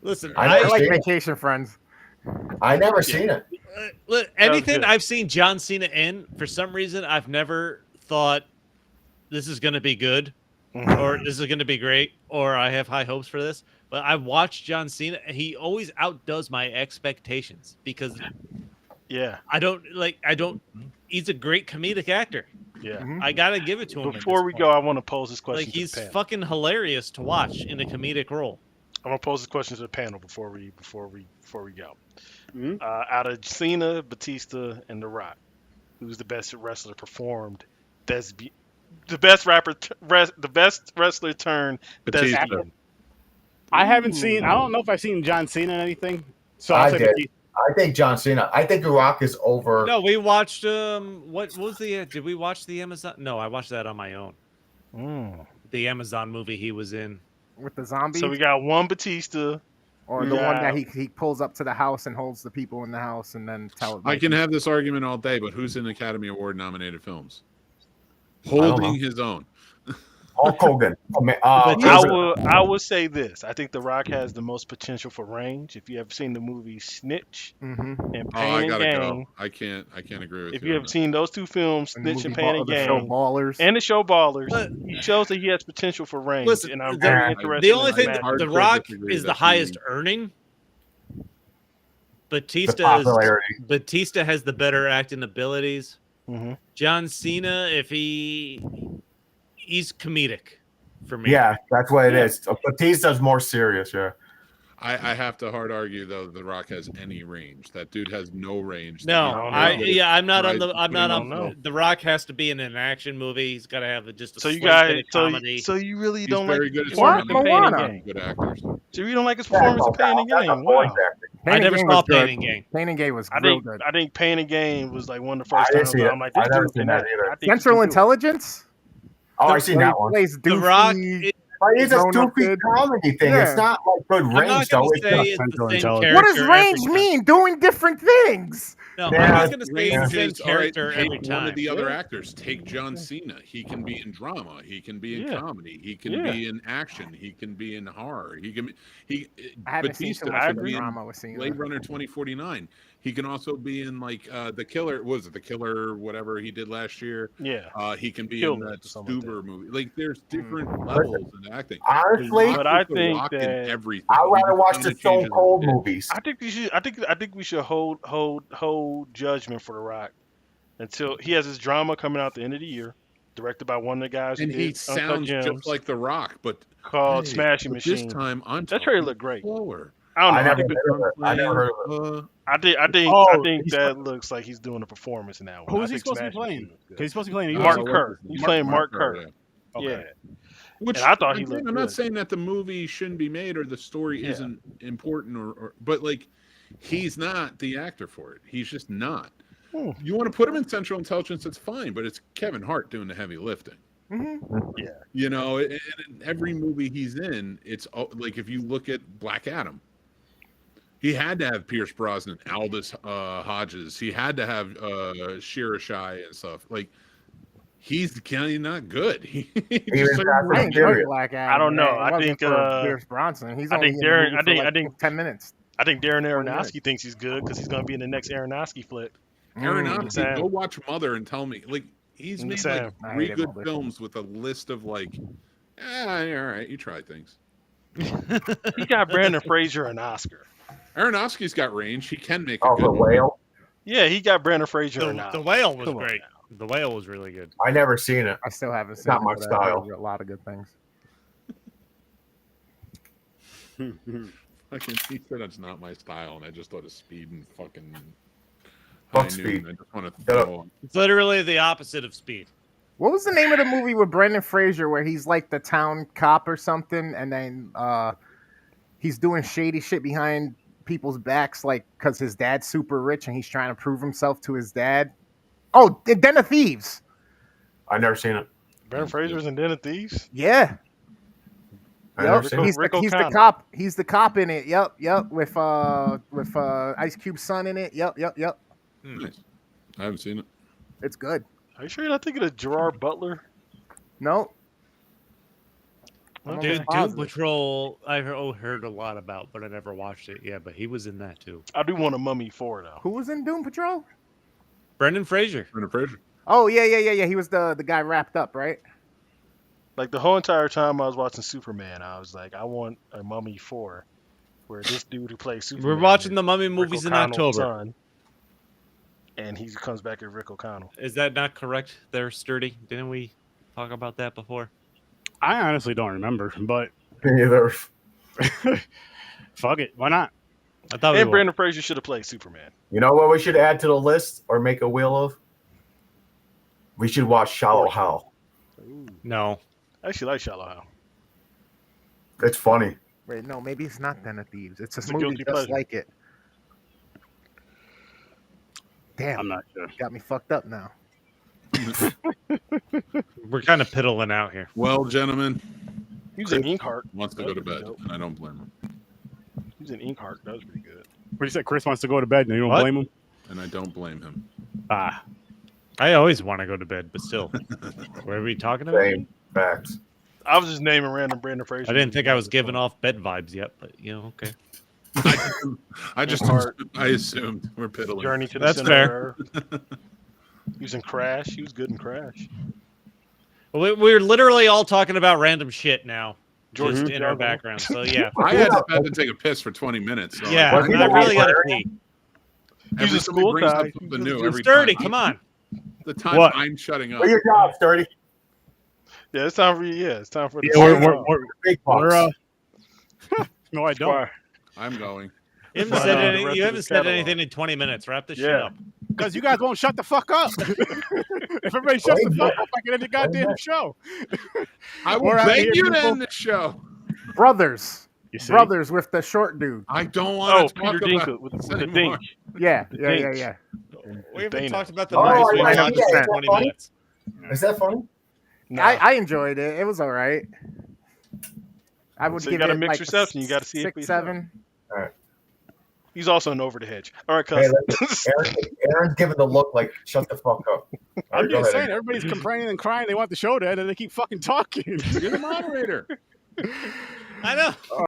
Listen, I I never like seen it. Vacation Friends. I never seen it. look, anything good. I've seen John Cena in, for some reason, I've never thought this is going to be good or this is going to be great or I have high hopes for this. But I watched John Cena and he always outdoes my expectations because Yeah, he's a great comedic actor. yeah. Mhm. I got to give it to him. at Before this we point. go, I want to pose this question like to he's the panel. fucking hilarious to watch in a comedic role. I'm gonna pose this question to the panel before we go. Mhm. Out of Cena, Batista, and The Rock, who's the best wrestler performed? The best wrestler turned Batista. thespian. I haven't seen. I don't know if I've seen John Cena in anything. So I I'll say did. Batista. I think John Cena. I think The Rock is over. No, we watched what was the did we watch the Amazon? No, I watched that on my own. The Amazon movie he was in. With the zombies, So we got one Batista. or the one Yeah. that he pulls up to the house and holds the people in the house and then tell. I can have this argument all day, but who's in Academy Award nominated films? don't know. Holding his own. Hulk Hogan. I will say this. I think The Rock has the most potential for range. If you have seen the movie Snitch Mm-hmm. and Oh, Pain I and gotta Gain, go. I can't agree with if you. you on have that. seen those two films, Snitch and Pain and the show Gain, Ballers. and the show Ballers, But- he shows that he has potential for range. Listen, and I'm the- very interested. The only in thing that. Hard The to Rock disagree is the that highest he- earning. The Batista popularity. has the better acting abilities. Mhm. John Cena, if he's comedic for me. Yeah, that's what it is. Batista's more serious. Yeah. I have to hard argue though. The Rock has any range. That dude has no range. No, I'm not on the. I'm not don't know. on. The Rock has to be in an action movie. He's got to have just a So you slight bit guys, of comedy. so you really He's don't like very his good at performance in What? Pain and Moana. Gain. good actors. So you don't like his performance in Pain and Gain. Wow. I never Game saw was good. Pain and Gain. Pain and Gain was I real think good. I think Pain and Gain was like one of the I first didn't times see where it. I'm like, I this never dude seen can that act. either. I think he Central can do it. Intelligence. Oh, I seen Where he that one. plays The Rock. Doofy. But it's a grown-up stupid kid. comedy thing. Yeah. It's not like good I'm not range, going though. to It's say just it's the Central same Intelligence. What does character range every time. mean? Doing different things. No, Yeah, I'm not going to say it's Range the same is, all right, character take every one time. of the other Yeah. actors. Take John Cena. He can be in drama. He can be in Yeah. comedy. He can Yeah. be in action. He can be in horror. He I haven't seen Batista too much can of the be in drama with Cena. Blade Runner 2049. He can also be in like The Killer. What was it? The Killer, whatever he did last year. Yeah. He can be Killed in it that or something like Stuber movie. Like there's different levels in acting. Honestly, Rock But I is the think Rock in that- everything. I'd He rather just watch kinda the Stone changes Cold his bit. movies. I think you should. I think we should hold judgment for The Rock until he has his drama coming out the end of the year, directed by one of the guys And who he did Uncut sounds Gems, just like The Rock, but called hey, Smashing but Machine. This time I'm That trailer talking looked great. slower. I don't know. I never think, heard of it. I never heard of it. Oh, I think he's that looks like he's doing a performance in that one. Who I is he think supposed to be Smashing playing? Machine was good. Because he's supposed to be playing. Mark Mark Kerr. He's playing Mark Kerr. yeah. Yeah. Which And I thought he again, looked I'm not good. saying that the movie shouldn't be made or the story Yeah. isn't important, but like he's not the actor for it. He's just not. Hmm. You want to put him in Central Intelligence, it's fine, but it's Kevin Hart doing the heavy lifting. Yeah. You know, and in every movie he's in, it's like if you look at Black Adam, he had to have Pierce Brosnan, Aldous Hodges. He had to have Shira Shai and stuff. Like he's kind of not good. He Even just Fast I and enjoyed Furious. Black Adam. I don't know. man. It I wasn't think, for Pierce Bronson. He's I only think in the Darren- movie I think- for like I think- 10 minutes. I think Darren minutes. Aronofsky thinks he's good because he's going to be in the next Aronofsky flick. Aronofsky, Sam. go watch Mother and tell me. Like he's made Sam. like I 3 hated good Mother. films with a list of like, all right, you try things. He got Brandon Fraser an Oscar. Aronofsky's got range. He can make a Oh, good the movie. whale. Yeah, he got Brandon Fraser an The Oscar. Whale was Come on great. The Whale was really good. I never seen it. I still haven't seen not it, my but I style. heard a lot of good things. Fucking, he said it's not my style, and I just thought of Speed and fucking Fuck High Speed. Noon. I just want to Shut up. throw him. It's literally the opposite of Speed. What was the name of the movie with Brendan Fraser where he's like the town cop or something, and then he's doing shady shit behind people's backs, like because his dad's super rich and he's trying to prove himself to his dad? Oh, Den of Thieves. I never seen it. Brandon Fraser's in Den of Thieves. Yeah. I Yep. never seen He's, it. Rick he's the O'Connell. cop. He's the cop in it. Yep. With Ice Cube's son in it. Yep. Nice. I haven't seen it. It's good. Are you sure you're not thinking of Gerard Butler? No. Okay. Dude, Doom positive. Patrol, I heard a lot about, but I never watched it. Yeah, but he was in that too. I do want a Mummy 4 though. Who was in Doom Patrol? Brendan Fraser. Brendan Fraser. Oh yeah. He was the guy wrapped up, right? Like the whole entire time I was watching Superman, I was like, I want a Mummy 4, where this dude who plays Superman. We're watching is the Mummy Rick movies in O'Connell's October. son, and he comes back as Rick O'Connell. Is that not correct there, Sturdy? Didn't we talk about that before? I honestly don't remember, but Me either. fuck it, why not? I thought we And were. Brandon Fraser should have played Superman. You know what we should add to the list or make a wheel of? We should watch Shallow Hal. No. I actually like Shallow Hal. It's funny. Wait, no, maybe it's not Den of Thieves. It's It's a a movie guilty just pleasure. like it. Damn, I'm not sure. got me fucked up now. We're kind of piddling out here. Well, gentlemen, He was in Inkheart. wants to That go to was pretty bed, dope. and I don't blame him. He was in Inkheart. That was pretty good. What you said? Chris wants to go to bed, and you don't What? blame him. And I don't blame him. Ah, I always want to go to bed, but still. What are we talking about? Same facts. I was just naming random Brandon Fraser. I didn't think I was giving off bed vibes yet, but okay. I assumed we're piddling. Journey to the That's Center fair. of Earth. He was in Crash. He was good in Crash. We're literally all talking about random shit now, George just in our Jungle. background. So yeah, I had to take a piss for 20 minutes. So yeah. Was he I the really got to librarian? pee. He's every a time school he brings guy. up something new, every Sturdy, time, come on. The time What? I'm shutting up. What's your job, Sturdy? Yeah, it's time for you. Yeah, it's time for the yeah, Squire. we're Big bucks. no, I don't. Squire. I'm going. You haven't Find said, out the any, rest you of haven't his said catalog. anything in 20 minutes. Wrap this shit Yeah. up. Because you guys won't shut the fuck up. If everybody shuts the fuck up, I can end the goddamn show. I will We're outta beg here, you to people. end the show. Brothers. You see? Brothers with the short dude. I don't Oh, want to talk Peter about Dinklage with this the anymore. dinks. Yeah. Dinks. We haven't Dana. talked about the Oh, movies we I watched see that. for 20 Funny? minutes. Is that funny? Nah. I enjoyed it. It was all right. I would So you give gotta it mix like reception. You gotta see it for 6, yourself. 7. He's also an over the hedge. All right, Hey, cuz. Aaron's giving the look like, shut the fuck up. All I'm right, go just ahead. saying, everybody's complaining and crying. They want the show to end, and they keep fucking talking. You're the moderator. I know.